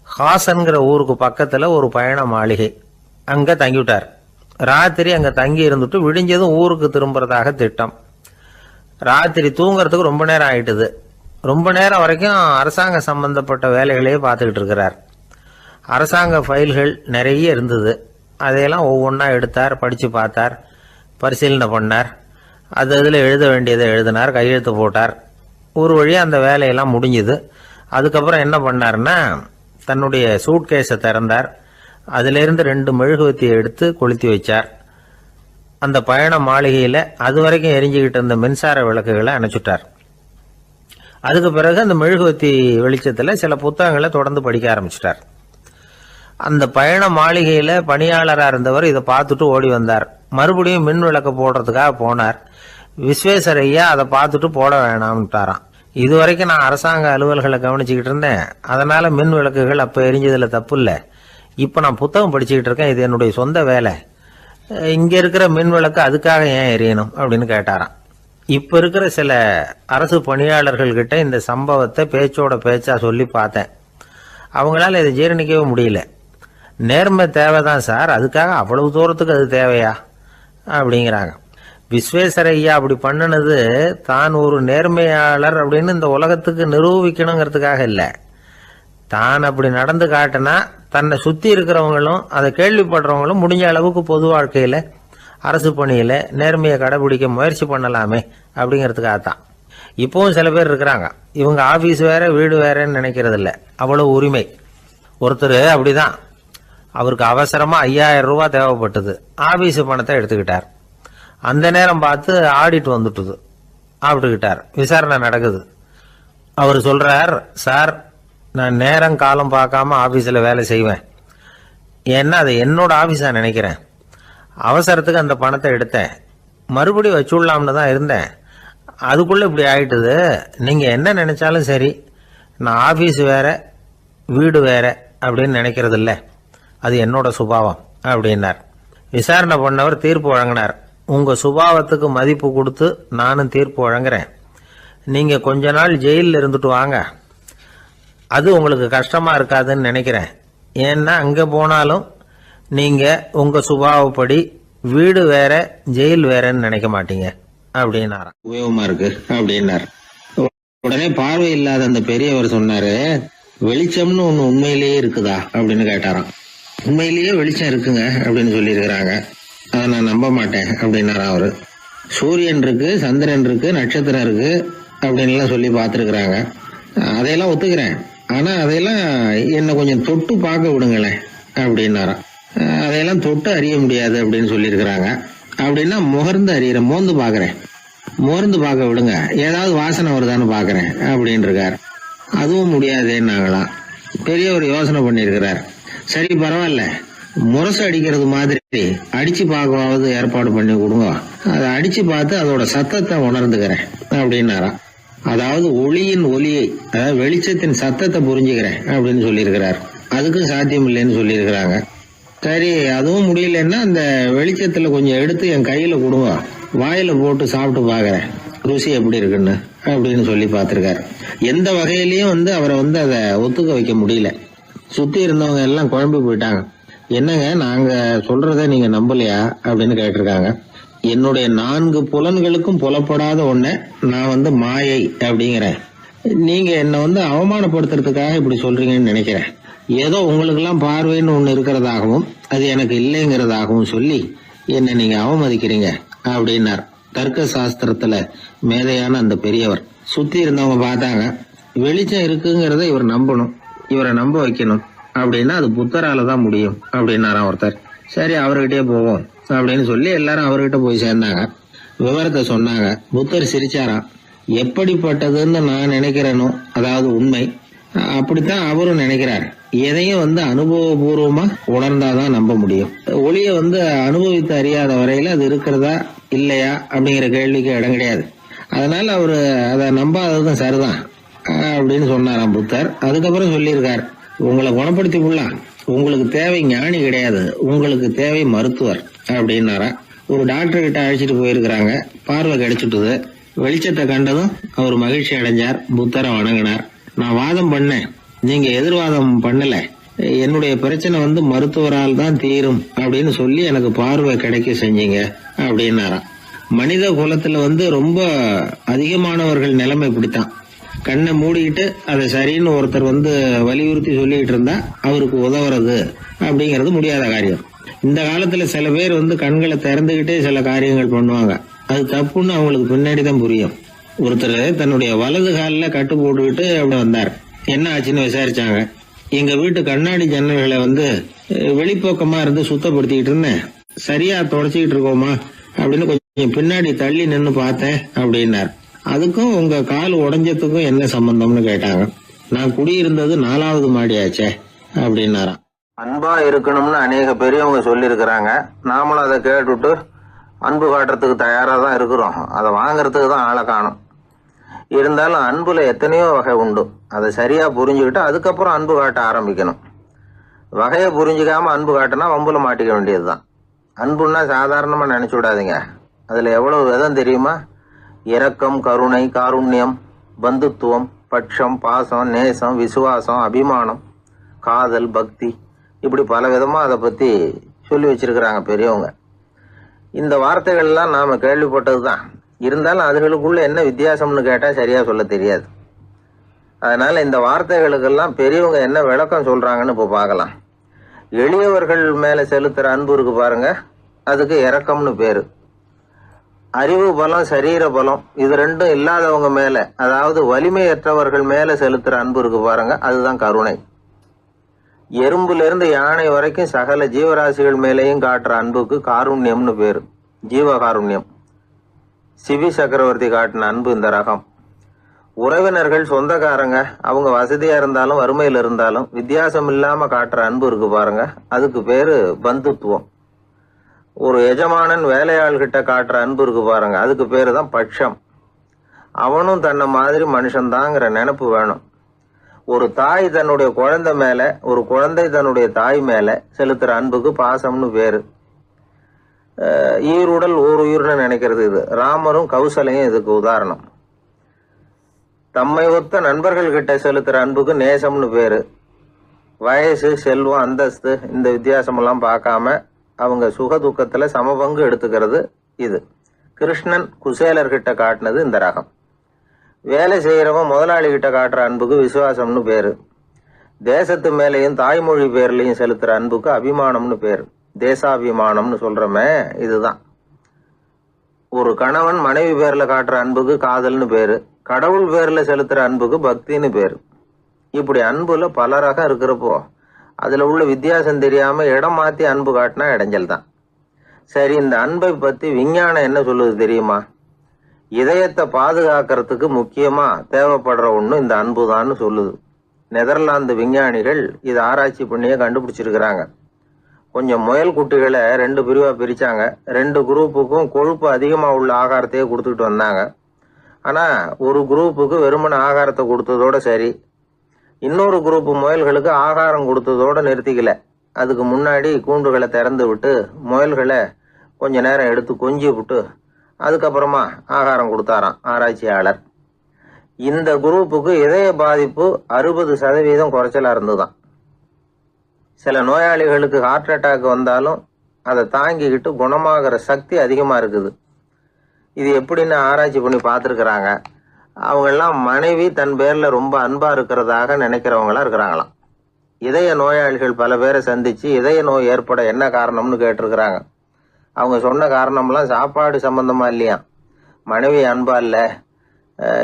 ஹாசன்கிற ஊருக்கு பக்கத்துல ஒரு பயண மாளிகை, அங்க தங்கிவிட்டார். ராத்திரி அங்க தங்கி இருந்துட்டு விடிஞ்சதும் ஊருக்கு திரும்புறதாக திட்டம். ராத்திரி தூங்குறதுக்கு ரொம்ப நேரம் ஆயிட்டுது. ரொம்ப நேரம் வரைக்கும் அரசாங்க சம்பந்தப்பட்ட வேலைகளையே பார்த்துக்கிட்டு இருக்கிறார். அரசாங்க ஃபைல்கள் நிறைய இருந்தது. அதையெல்லாம் ஒவ்வொன்றா எடுத்தார், படித்து பார்த்தார், பரிசீலனை பண்ணார். அதில் எழுத வேண்டியதை எழுதினார், கையெழுத்து போட்டார். ஒரு வழியாக அந்த வேலையெல்லாம் முடிஞ்சுது. அதுக்கப்புறம் என்ன பண்ணார்னா, தன்னுடைய சூட்கேஸை திறந்தார். அதிலிருந்து 2 மெழுகுவத்தியை எடுத்து கொளுத்தி வச்சார். அந்த பயண மாளிகையில் அது வரைக்கும் எரிஞ்சுக்கிட்டு இருந்த மின்சார விளக்குகளை அணைச்சுட்டார். அதுக்கு பிறகு அந்த மெழுகுவத்தி வெளிச்சத்தில் சில புத்தகங்களை தொடர்ந்து படிக்க ஆரம்பிச்சிட்டார். அந்த பயண மாளிகையில் பணியாளராக இருந்தவர் இதை பார்த்துட்டு ஓடி வந்தார். மறுபடியும் மின் விளக்க போடுறதுக்காக போனார். விஸ்வேஸ்வரய்யா அதை பார்த்துட்டு போட வேணாம்ட்டாராம். இது வரைக்கும் நான் அரசாங்க அலுவல்களை கவனிச்சுக்கிட்டு இருந்தேன், அதனால மின் விளக்குகள் அப்போ எரிஞ்சதில் தப்பு இல்லை. இப்போ நான் புத்தகம் படிச்சுக்கிட்டு இருக்கேன், இது என்னுடைய சொந்த வேலை, இங்கே இருக்கிற மின் விளக்கு அதுக்காக ஏன் எரியணும் அப்படின்னு கேட்டாராம். இப்போ இருக்கிற சில அரசு பணியாளர்கள்கிட்ட இந்த சம்பவத்தை பேச்சோட பேச்சா சொல்லி பார்த்தேன். அவங்களால இதை ஜீரணிக்கவே முடியல. நேர்மை தேவைதான் சார், அதுக்காக அவ்வளவு தூரத்துக்கு அது தேவையா அப்படிங்கிறாங்க. விஸ்வேஸ்வரய்யா அப்படி பண்ணினது தான் ஒரு நேர்மையாளர் அப்படின்னு இந்த உலகத்துக்கு நிரூபிக்கணுங்கிறதுக்காக இல்லை. தான் அப்படி நடந்து காட்டினா தன்னை சுற்றி இருக்கிறவங்களும் அதை கேள்விப்படுறவங்களும் முடிஞ்ச அளவுக்கு பொது வாழ்க்கையில் அரசு பணியில் நேர்மையை கடைபிடிக்க முயற்சி பண்ணலாமே அப்படிங்கிறதுக்காகத்தான். இப்போவும் சில பேர் இருக்கிறாங்க, இவங்க ஆஃபீஸ் வேற வீடு வேறன்னு நினைக்கிறது இல்லை, அவ்வளோ உரிமை. ஒருத்தர் அப்படிதான், அவருக்கு அவசரமாக 5000 ரூபா தேவைப்பட்டது. ஆஃபீஸு பணத்தை எடுத்துக்கிட்டார். அந்த நேரம் பார்த்து ஆடிட் வந்துட்டுது, ஆப்பிட்டுக்கிட்டார். விசாரணை நடக்குது. அவர் சொல்றார், சார் நான் நேரம் காலம் பார்க்காம ஆஃபீஸில் வேலை செய்வேன், ஏன்னா அதை என்னோட ஆஃபீஸாக நினைக்கிறேன். அவசரத்துக்கு அந்த பணத்தை எடுத்தேன், மறுபடியும் வச்சுடலாம்னு தான் இருந்தேன், அதுக்குள்ளே இப்படி ஆயிட்டுது. நீங்கள் என்ன நினைச்சாலும் சரி, நான் ஆஃபீஸ் வேற வீடு வேற அப்படின்னு நினைக்கிறது இல்லை, அது என்னோட சுபாவம் அப்படின்னார். விசாரணை பண்ணவர் தீர்ப்பு வழங்கினார். உங்கள் சுபாவத்துக்கு மதிப்பு கொடுத்து நானும் தீர்ப்பு வழங்குறேன். நீங்கள் கொஞ்ச நாள் ஜெயிலில் இருந்துட்டு வாங்க, அது உங்களுக்கு கஷ்டமாக இருக்காதுன்னு நினைக்கிறேன். ஏன்னா அங்கே போனாலும் நீங்கள் உங்கள் சுபாவப்படி வீடு வேற ஜெயில் வேறன்னு நினைக்க மாட்டீங்க அப்படின்னாராம். உபயோகமாக இருக்கு அப்படின்னார். உடனே பார்வை இல்லாத அந்த பெரியவர் சொன்னாரு, வெளிச்சம்னு ஒன்று உண்மையிலேயே இருக்குதா அப்படின்னு கேட்டாராம். உண்மையிலேயே வெளிச்சம் இருக்குங்க அப்படின்னு சொல்லியிருக்கிறாங்க, அதை நான் நம்ப மாட்டேன் அப்படின்னாராம் அவரு. சூரியன் இருக்கு, சந்திரன் இருக்கு, நட்சத்திரம் இருக்கு அப்படின்லாம் சொல்லி பார்த்துருக்குறாங்க, அதையெல்லாம் ஒத்துக்கிறேன், ஆனால் அதையெல்லாம் என்னை கொஞ்சம் தொட்டு பார்க்க விடுங்களேன் அப்படின்னாராம். அதையெல்லாம் தொட்டு அறிய முடியாது அப்படின்னு சொல்லியிருக்கிறாங்க. அப்படின்னா முகர்ந்து அறியறேன், மோந்து பார்க்குறேன், மோர்ந்து பார்க்க விடுங்க, ஏதாவது வாசனை வருதான்னு பார்க்குறேன் அப்படின்னு இருக்கார். அதுவும் முடியாதுன்னாங்களாம். பெரியவர் யோசனை பண்ணியிருக்கிறார். சரி பரவாயில்ல, முரசு அடிக்கிறது மாதிரி அடிச்சு பார்க்கவாவது ஏற்பாடு பண்ணி கொடுங்க, அதை அடிச்சு பார்த்து அதோட சத்தத்தை உணர்ந்துக்கிறேன் அப்படின்னாராம். அதாவது ஒளியின் ஒலியை, அதாவது வெளிச்சத்தின் சத்தத்தை புரிஞ்சுக்கிறேன் அப்படின்னு சொல்லியிருக்கிறார். அதுக்கும் சாத்தியம் இல்லைன்னு சொல்லியிருக்கிறாங்க. சரி, அதுவும் முடியலன்னா அந்த வெளிச்சத்துல கொஞ்சம் எடுத்து என் கையில கொடுங்க, வாயில போட்டு சாப்பிட்டு பாக்குறேன் ருசி எப்படி இருக்குன்னு அப்படின்னு சொல்லி பார்த்திருக்காரு. எந்த வகையிலயும் அவரை அதை ஒத்துக்க வைக்க முடியல. சுத்தி இருந்தவங்க எல்லாம் குழம்பி போயிட்டாங்க. என்னங்க, நாங்க சொல்றத நீங்க நம்பலையா அப்படின்னு கேட்டிருக்காங்க. என்னுடைய 4 புலன்களுக்கும் புலப்படாத ஒண்ண நான் மாயை அப்படிங்கிறேன். நீங்க என்ன அவமானப்படுத்துறதுக்காக இப்படி சொல்றீங்கன்னு நினைக்கிறேன். ஏதோ உங்களுக்கு எல்லாம் பார்வைன்னு ஒண்ணு இருக்கிறதாகவும் அது எனக்கு இல்லைங்கிறதாகவும் சொல்லி என்ன நீங்க அவமதிக்கிறீங்க அப்படின்னார். தர்க்க சாஸ்திரத்துல மேதையான அந்த பெரியவர். சுத்தி இருந்தவங்க பார்த்தாங்க, வெளிச்சம் இருக்குங்கிறத இவர் நம்பணும், இவரை நம்ப வைக்கணும் அப்படின்னா அது புத்தரால தான் முடியும் அப்படின்னாராம் ஒருத்தர். சரி, அவர்கிட்டயே போவோம் அப்படின்னு சொல்லி எல்லாரும் அவர்கிட்ட போய் சேர்ந்தாங்க. விவரத்தை சொன்னாங்க. புத்தர் சிரிச்சாராம். எப்படிப்பட்டதுன்னு நான் நினைக்கிறேனோ, அதாவது உண்மை, அப்படித்தான் அவரும் நினைக்கிறார். எதையும் அனுபவபூர்வமா உணர்ந்தாதான் நம்ப முடியும். ஒளிய அனுபவித்து அறியாத வரையில அது இருக்கிறதா இல்லையா அப்படிங்கிற கேள்விக்கு இடம் கிடையாது. அதனால அவரு அதை நம்பாததும் சரிதான் அப்படின்னு சொன்னாராம் புத்தர். அதுக்கப்புறம் சொல்லியிருக்கார், உங்களை குணப்படுத்தி கொள்ளலாம், உங்களுக்கு தேவை ஞானி கிடையாது, உங்களுக்கு தேவை மருத்துவர் அப்படின்னாரா. ஒரு டாக்டர் கிட்ட அழைச்சிட்டு போயிருக்கிறாங்க. பார்வை கிடைச்சிட்டுது. வெளிச்சத்தை கண்டதும் அவர் மகிழ்ச்சி அடைஞ்சார். புத்தரை வணங்கினார். நான் வாதம் பண்ணேன், நீங்க எதிர்வாதம் பண்ணல, என்னுடைய பிரச்சனை மருத்துவரால் தான் தீரும் அப்படின்னு சொல்லி எனக்கு பார்வை கிடைக்க செஞ்சீங்க அப்படின்னாராம். மனித குலத்துல ரொம்ப அதிகமானவர்கள் நிலைமை இப்படித்தான். கண்ணை மூடிக்கிட்டு அதை சரின்னு ஒருத்தர் வலியுறுத்தி சொல்லிட்டு இருந்தா அவருக்கு உதவுறது அப்படிங்கிறது முடியாத காரியம். இந்த காலத்துல சில பேர் கண்களை திறந்துகிட்டே சில காரியங்கள் பண்ணுவாங்க. அது தப்புன்னு அவங்களுக்கு பின்னாடி தான் புரியும். ஒருத்தர் தன்னுடைய வலது காலில் கட்டு போட்டுக்கிட்டு அப்படி வந்தார். என்ன ஆச்சுன்னு விசாரிச்சாங்க. எங்க வீட்டு கண்ணாடி ஜன்னல்களை வெளிப்பக்கமா இருந்து சுத்தப்படுத்திக்கிட்டு இருந்தேன், சரியா தொடச்சிக்கிட்டு இருக்கோமா அப்படின்னு கொஞ்சம் பின்னாடி தள்ளி நின்னு பார்த்தேன் அப்படின்னார். அதுக்கும் உங்க கால் உடைஞ்சதுக்கும் என்ன சம்பந்தம்னு கேட்டாங்க. நான் குடியிருந்தது 4வது மாடியாச்சே அப்படின்னாராம். அன்பா இருக்கணும்னு அநேக பெரியவங்க சொல்லியிருக்கிறாங்க. நாமளும் அதை கேட்டுட்டு அன்பு காட்டுறதுக்கு தயாரா தான் இருக்கிறோம். அதை வாங்கறதுக்கு தான் ஆளை காணும். இருந்தாலும் அன்புல எத்தனையோ வகை உண்டு. அதை சரியா புரிஞ்சுக்கிட்டு அதுக்கப்புறம் அன்பு காட்ட ஆரம்பிக்கணும். வகையை புரிஞ்சுக்காம அன்பு காட்டினா வம்புல மாட்டிக்க வேண்டியதுதான். அன்புன்னா சாதாரணமா நினைச்சு விடாதீங்க. அதுல எவ்வளவு விதம் தெரியுமா? இரக்கம், கருணை, காருண்யம், பந்துத்துவம், பட்சம், பாசம், நேசம், விசுவாசம், அபிமானம், காதல், பக்தி, இப்படி பல விதமா அதை பத்தி சொல்லி வச்சிருக்கிறாங்க பெரியவங்க. இந்த வார்த்தைகள்லாம் நாம கேள்விப்பட்டதுதான். இருந்தாலும் அதுகளுக்குள்ள என்ன வித்தியாசம்னு கேட்டா சரியா சொல்ல தெரியாது. அதனால இந்த வார்த்தைகளுக்கெல்லாம் பெரியவங்க என்ன விளக்கம் சொல்றாங்கன்னு இப்ப பார்க்கலாம். எளியவர்கள் மேல செலுத்துற அன்பு இருக்கு பாருங்க, அதுக்கு இரக்கம்னு பேரு. அறிவு பலம், சரீர பலம், இது ரெண்டும் இல்லாதவங்க மேல, அதாவது வலிமையற்றவர்கள் மேல செலுத்துற அன்பு இருக்கு பாருங்க, அதுதான் கருணை. எறும்புல இருந்து யானை வரைக்கும் சகல ஜீவராசிகள் மேலேயும் காட்டுற அன்புக்கு காருண்யம்னு பேரு, ஜீவகாருண்யம். சிவி சக்கரவர்த்தி காட்டின அன்பு இந்த ரகம். உறவினர்கள், சொந்தக்காரங்க, அவங்க வசதியா இருந்தாலும் வறுமையில இருந்தாலும் வித்தியாசம் இல்லாம காட்டுற அன்பு இருக்கு பாருங்க, அதுக்கு பேரு பந்துத்துவம். ஒரு எஜமானன் வேலையாள்கிட்ட காட்டுற அன்பு இருக்கு பாருங்க, அதுக்கு பேரு தான் பட்சம். அவனும் தன்னை மாதிரி மனுஷன்தாங்கிற நினைப்பு வேணும். ஒரு தாய் தன்னுடைய குழந்தை மேல, ஒரு குழந்தை தன்னுடைய தாய் மேல செலுத்துற அன்புக்கு பாசம்னு பேரு. ஈருடல் ஓர் உயிர்னு நினைக்கிறது இது. ராமரும் கௌசலையும் இதுக்கு உதாரணம். தம்மை ஒத்த நண்பர்கள் கிட்ட செலுத்துற அன்புக்கு நேசம்னு பேரு. வயசு, செல்வம், அந்தஸ்து, இந்த வித்தியாசமெல்லாம் பார்க்காம அவங்க சுக துக்கத்துல சமபங்கு எடுத்துக்கிறது இது. கிருஷ்ணன் குசேலர்கிட்ட காட்டினது இந்த ரகம். வேலை செய்யறவன் முதலாளி கிட்ட காட்டுற அன்புக்கு விசுவாசம்னு பேரு. தேசத்து மேலையும் தாய்மொழி பேர்லையும் செலுத்துற அன்புக்கு அபிமானம்னு பேரு. தேசாபிமானம்னு சொல்றமே இதுதான். ஒரு கணவன் மனைவி பேர்ல காட்டுற அன்புக்கு காதல்னு பேரு. கடவுள் பேர்ல செலுத்துற அன்புக்கு பக்தின்னு பேரு. இப்படி அன்புல பல ரகம் இருக்கிறப்போ அதுல உள்ள வித்தியாசம் தெரியாம இடம் மாத்தி அன்பு காட்டினா இடைஞ்சல் தான். சரி, இந்த அன்பை பத்தி விஞ்ஞானம் என்ன சொல்லுது தெரியுமா? இதயத்தை பாதுகாக்கிறதுக்கு முக்கியமா தேவைப்படுற ஒண்ணு இந்த அன்பு தான்னு சொல்லுது. நெதர்லாந்து விஞ்ஞானிகள் இதை ஆராய்ச்சி பண்ணியே கண்டுபிடிச்சிருக்கிறாங்க. கொஞ்சம் முயல் குட்டிகளை 2 பிரிவா பிரிச்சாங்க. 2 குரூப்புக்கும் கொழுப்பு அதிகமா உள்ள ஆகாரத்தையே கொடுத்துக்கிட்டு வந்தாங்க. ஆனால் ஒரு குரூப்புக்கு வெறுமன ஆகாரத்தை கொடுத்ததோட சரி, இன்னொரு குரூப்பு முயல்களுக்கு ஆகாரம் கொடுத்ததோட நிறுத்திக்கல. அதுக்கு முன்னாடி கூண்டுகளை திறந்து விட்டு முயல்களை கொஞ்ச நேரம் எடுத்து கொஞ்சி விட்டு அதுக்கப்புறமா ஆகாரம் கொடுத்தாராம் ஆராய்ச்சியாளர். இந்த குரூப்புக்கு இதய பாதிப்பு 60% குறைச்சலா இருந்துதான். சில நோயாளிகளுக்கு ஹார்ட் அட்டாக் வந்தாலும் அதை தாங்கிக்கிட்டு குணமாகிற சக்தி அதிகமாக இருக்குது. இது எப்படின்னு ஆராய்ச்சி பண்ணி பார்த்துருக்குறாங்க. அவங்கெல்லாம் மனைவி தன் பேரில் ரொம்ப அன்பாக இருக்கிறதாக நினைக்கிறவங்களா இருக்கிறாங்களாம். இதய நோயாளிகள் பல பேரை சந்தித்து இதய நோய் ஏற்பட என்ன காரணம்னு கேட்டிருக்கிறாங்க. அவங்க சொன்ன காரணம்லாம் சாப்பாடு சம்பந்தமா இல்லையா, மனைவி அன்பா இல்லை,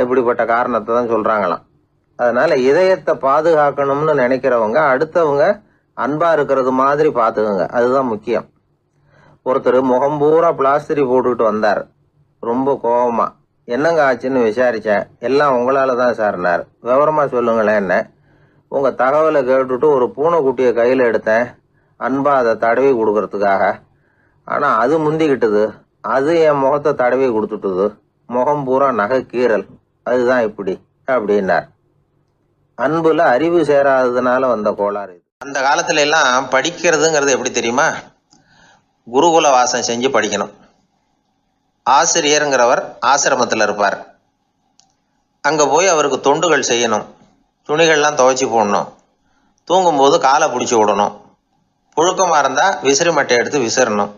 இப்படிப்பட்ட காரணத்தை தான் சொல்கிறாங்களாம். அதனால் இதயத்தை பாதுகாக்கணும்னு நினைக்கிறவங்க அடுத்தவங்க அன்பாக இருக்கிறது மாதிரி பார்த்துக்குங்க, அதுதான் முக்கியம். ஒருத்தர் முகம் பூரா பிளாஸ்டரி போட்டுக்கிட்டு வந்தார், ரொம்ப கோபமா. என்னங்க ஆச்சுன்னு விசாரித்தேன். எல்லாம் உங்களால் தான் சார்னார். விவரமாக சொல்லுங்களேன். என்ன உங்கள் தகவலை கேட்டுட்டு ஒரு பூனைக்குட்டியை கையில் எடுத்தேன், அன்பா அதை தடவி கொடுக்கறதுக்காக. ஆனால் அது முந்திக்கிட்டது, அது என் முகத்தை தடவி கொடுத்துட்டுது. முகம் பூரா நகை கீறல், அதுதான் இப்படி அப்படின்னார். அன்புல அறிவு சேராததுனால வந்த கோளாறு இது. அந்த காலத்துல எல்லாம் படிக்கிறதுங்கிறது எப்படி தெரியுமா? குருகுல வாசம் செஞ்சு படிக்கணும். ஆசிரியருங்கிறவர் ஆசிரமத்தில் இருப்பார். அங்கே போய் அவருக்கு தொண்டுகள் செய்யணும். துணிகள்லாம் துவைச்சி போடணும். தூங்கும்போது காலை பிடிச்சி விடணும். புழுக்கமாக இருந்தால் விசிறி மட்டை எடுத்து விசிறணும்.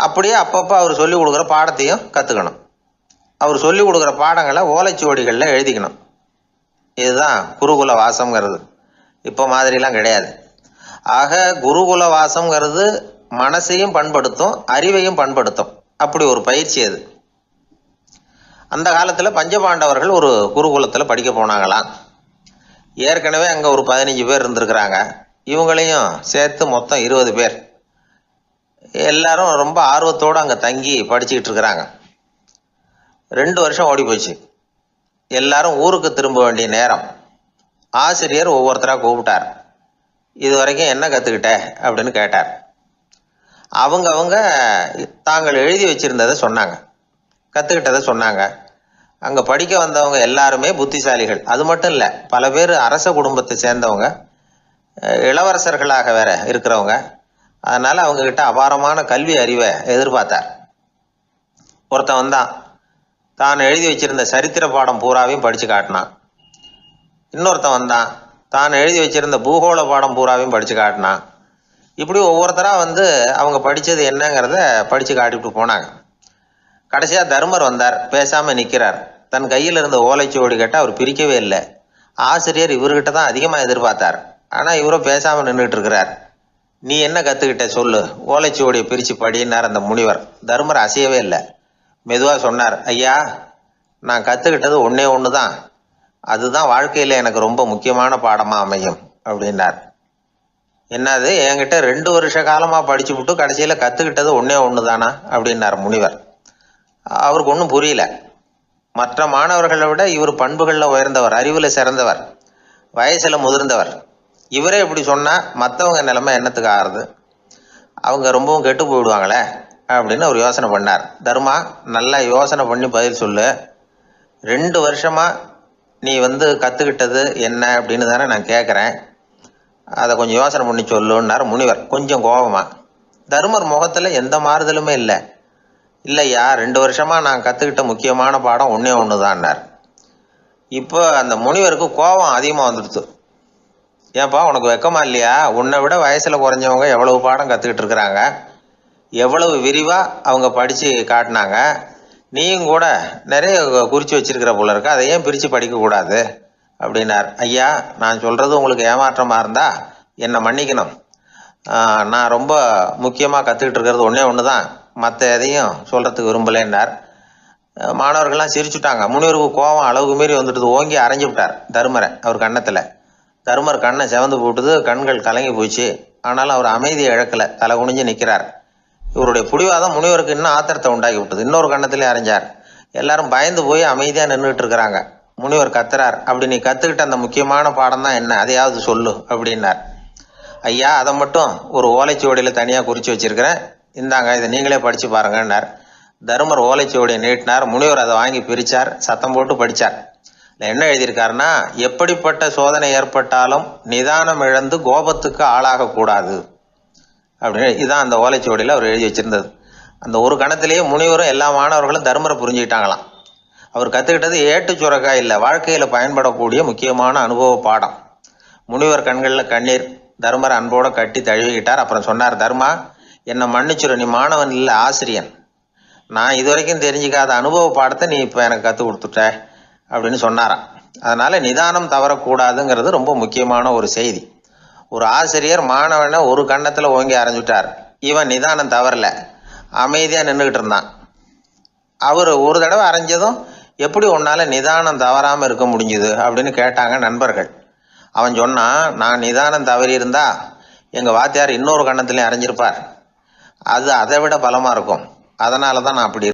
அப்படியே அப்பப்போ அவர் சொல்லிக் கொடுக்குற பாடத்தையும் கற்றுக்கணும். அவர் சொல்லிக் கொடுக்குற பாடங்களை ஓலைச்சுவடிகளில் எழுதிக்கணும். இதுதான் குருகுல வாசம்ங்கிறது. இப்போ மாதிரிலாம் கிடையாது. ஆக குருகுல வாசம்ங்கிறது மனசையும் பண்படுத்தும், அறிவையும் பண்படுத்தும். அப்படி ஒரு பயிற்சி அது. அந்த காலத்தில் பஞ்சபாண்டவர்கள் ஒரு குருகுலத்தில் படிக்க போனாங்களாம். ஏற்கனவே அங்கே ஒரு 15 பேர் இருந்திருக்கிறாங்க. இவங்களையும் சேர்த்து மொத்தம் 20 பேர். எல்லாரும் ரொம்ப ஆர்வத்தோடு அங்கே தங்கி படிச்சுக்கிட்டு இருக்கிறாங்க. 2 வருஷம் ஓடி போச்சு. எல்லாரும் ஊருக்கு திரும்ப வேண்டிய நேரம். ஆசிரியர் ஒவ்வொருத்தராக கூப்பிட்டார். இது வரைக்கும் என்ன கற்றுக்கிட்ட அப்படின்னு கேட்டார். அவங்க தாங்கள் எழுதி வச்சிருந்ததை சொன்னாங்க, கற்றுக்கிட்டதை சொன்னாங்க. அங்கே படிக்க வந்தவங்க எல்லாருமே புத்திசாலிகள். அது மட்டும் இல்லை, பல பேர் அரச குடும்பத்தை சேர்ந்தவங்க, இளவரசர்களாக வேற இருக்கிறவங்க. அதனால் அவங்கக்கிட்ட அபாரமான கல்வி அறிவை எதிர்பார்த்தார். ஒருத்தன் வந்தான், தான் எழுதி வச்சிருந்த சரித்திர பாடம் பூராவையும் படித்து காட்டினான். இன்னொருத்தன் வந்தான், தான் எழுதி வச்சிருந்த பூகோள பாடம் பூராவையும் படித்து காட்டினான். இப்படி ஒவ்வொருத்தராக வந்து அவங்க படித்தது என்னங்கிறத படித்து காட்டிவிட்டு போனாங்க. கடைசியாக தர்மர் வந்தார். பேசாமல் நிற்கிறார். தன் கையில் இருந்த ஓலைச்சுவடி கேட்டால் அவர் பிரிக்கவே இல்லை. ஆசிரியர் இவர்கிட்ட தான் அதிகமாக எதிர்பார்த்தார். ஆனால் இவரும் பேசாமல் நின்றுட்டு இருக்கிறார். நீ என்ன கற்றுக்கிட்ட சொல்லு, ஓலைச்சுவடியை பிரித்து படினார் அந்த முனிவர். தர்மர் அசையவே இல்லை. மெதுவாக சொன்னார், ஐயா, நான் கற்றுக்கிட்டது ஒன்றே ஒன்று தான். அதுதான் வாழ்க்கையில் எனக்கு ரொம்ப முக்கியமான பாடமாக அமையும் அப்படின்னார். என்னது, என்கிட்ட 2 வருஷ காலமாக படிச்சு விட்டு கடைசியில் கற்றுக்கிட்டது ஒன்றே ஒன்று தானா அப்படின்னார் முனிவர். அவருக்கு ஒன்றும் புரியல. மற்ற மாணவர்களை விட இவர் பண்புகளில் உயர்ந்தவர், அறிவில் சிறந்தவர், வயசில் முதிர்ந்தவர். இவரே இப்படி சொன்னால் மற்றவங்க நிலைமை என்னத்துக்கு ஆறுது? அவங்க ரொம்பவும் கெட்டு போயிடுவாங்களே அப்படின்னு அவர் யோசனை பண்ணார். தர்மா, நல்லா யோசனை பண்ணி பதில் சொல்லு. 2 வருஷமாக நீ வந்து கற்றுக்கிட்டது என்ன அப்படின்னு தானே நான் கேட்குறேன். அதை கொஞ்சம் யோசனை பண்ணி சொல்லுன்னார் முனிவர் கொஞ்சம் கோபமா. தர்மர் முகத்தில் எந்த மாறுதலுமே இல்லை. இல்லையா, 2 வருஷமாக நான் கற்றுக்கிட்ட முக்கியமான பாடம் ஒன்றே ஒன்று தான்னார். இப்போ அந்த முனிவருக்கு கோபம் அதிகமாக வந்துடுச்சு. ஏன்பா, உனக்கு வெக்கமா இல்லையா? உன்னை விட வயசில் குறைஞ்சவங்க எவ்வளவு பாடம் கற்றுக்கிட்டு இருக்கிறாங்க, எவ்வளவு விரிவாக அவங்க படித்து காட்டினாங்க. நீயும் கூட நிறைய குறித்து வச்சிருக்கிற போல இருக்கு, அதை ஏன் பிரித்து படிக்கக்கூடாது அப்படின்னார். ஐயா, நான் சொல்கிறது உங்களுக்கு ஏமாற்றமாக இருந்தால் என்னை மன்னிக்கணும். நான் ரொம்ப முக்கியமாக கற்றுக்கிட்டு இருக்கிறது ஒன்றே ஒன்று தான், மற்ற எதையும் சொல்கிறதுக்கு விரும்பலைன்னார். மாணவர்கள்லாம் சிரிச்சுட்டாங்க. முனிவருக்கு கோபம் அளவுக்கு மீறி வந்துட்டு ஓங்கி அரைஞ்சு விட்டார் தர்மரை அவர் கன்னத்தில். தர்மர் கண்ணை செவந்து போட்டுது, கண்கள் கலங்கி போச்சு. ஆனாலும் அவர் அமைதியை இழக்கலை, தலை குனிஞ்சு நிற்கிறார். இவருடைய புடிவாதம் முனிவருக்கு இன்னும் ஆத்திரத்தை உண்டாக்கி விட்டது. இன்னொரு கண்ணத்திலே அரைஞ்சார். எல்லாரும் பயந்து போய் அமைதியாக நின்றுட்டு இருக்கிறாங்க. முனிவர் கத்துறார், அப்படி நீ கற்றுக்கிட்ட அந்த முக்கியமான பாடம் தான் என்ன, அதையாவது சொல்லு அப்படின்னார். ஐயா, அதை மட்டும் ஒரு ஓலைச்சுவடியில் தனியாக குறித்து வச்சிருக்கிறேன், இந்தாங்க, இதை நீங்களே படித்து பாருங்கன்னார். தருமர் ஓலைச்சுவடியை நீட்டினார். முனிவர் அதை வாங்கி பிரித்தார், சத்தம் போட்டு படித்தார். என்ன எழுதியிருக்காருன்னா, எப்படிப்பட்ட சோதனை ஏற்பட்டாலும் நிதானம் இழந்து கோபத்துக்கு ஆளாகக்கூடாது அப்படின்னு. இதுதான் அந்த ஓலைச்சுவடியில் அவர் எழுதி வச்சிருந்தது. அந்த ஒரு கணத்திலேயே முனிவரும் எல்லா மாணவர்களும் தர்மரை புரிஞ்சுக்கிட்டாங்களாம். அவர் கற்றுக்கிட்டது ஏட்டு சுரக்காய் இல்லை, வாழ்க்கையில் பயன்படக்கூடிய முக்கியமான அனுபவ பாடம். முனிவர் கண்களில் கண்ணீர். தர்மரை அன்போடு கட்டி தழுவிக்கிட்டார். அப்புறம் சொன்னார், தர்மா, என்னை மன்னிச்சிரு, நீ மாணவன் இல்லை, ஆசிரியன். நான் இதுவரைக்கும் தெரிஞ்சிக்காத அனுபவ பாடத்தை நீ இப்போ எனக்கு கற்றுக் கொடுத்துட்ட அப்படின்னு சொன்னாராம். அதனால நிதானம் தவறக்கூடாதுங்கிறது ரொம்ப முக்கியமான ஒரு செய்தி. ஒரு ஆசிரியர் மாணவனை ஒரு கன்னத்தில் ஓங்கி அரைஞ்சுட்டார். இவன் நிதானம் தவறல, அமைதியாக நின்றுக்கிட்டு இருந்தான். அவர் ஒரு தடவை அரைஞ்சதும் எப்படி உன்னால நிதானம் தவறாமல் இருக்க முடிஞ்சுது அப்படின்னு கேட்டாங்க நண்பர்கள். அவன் சொன்னான், நான் நிதானம் தவறி இருந்தா எங்கள் வாத்தியார் இன்னொரு கன்னத்துலையும் அரைஞ்சிருப்பார், அது அதை விட பலமாக இருக்கும், அதனால தான் நான் அப்படி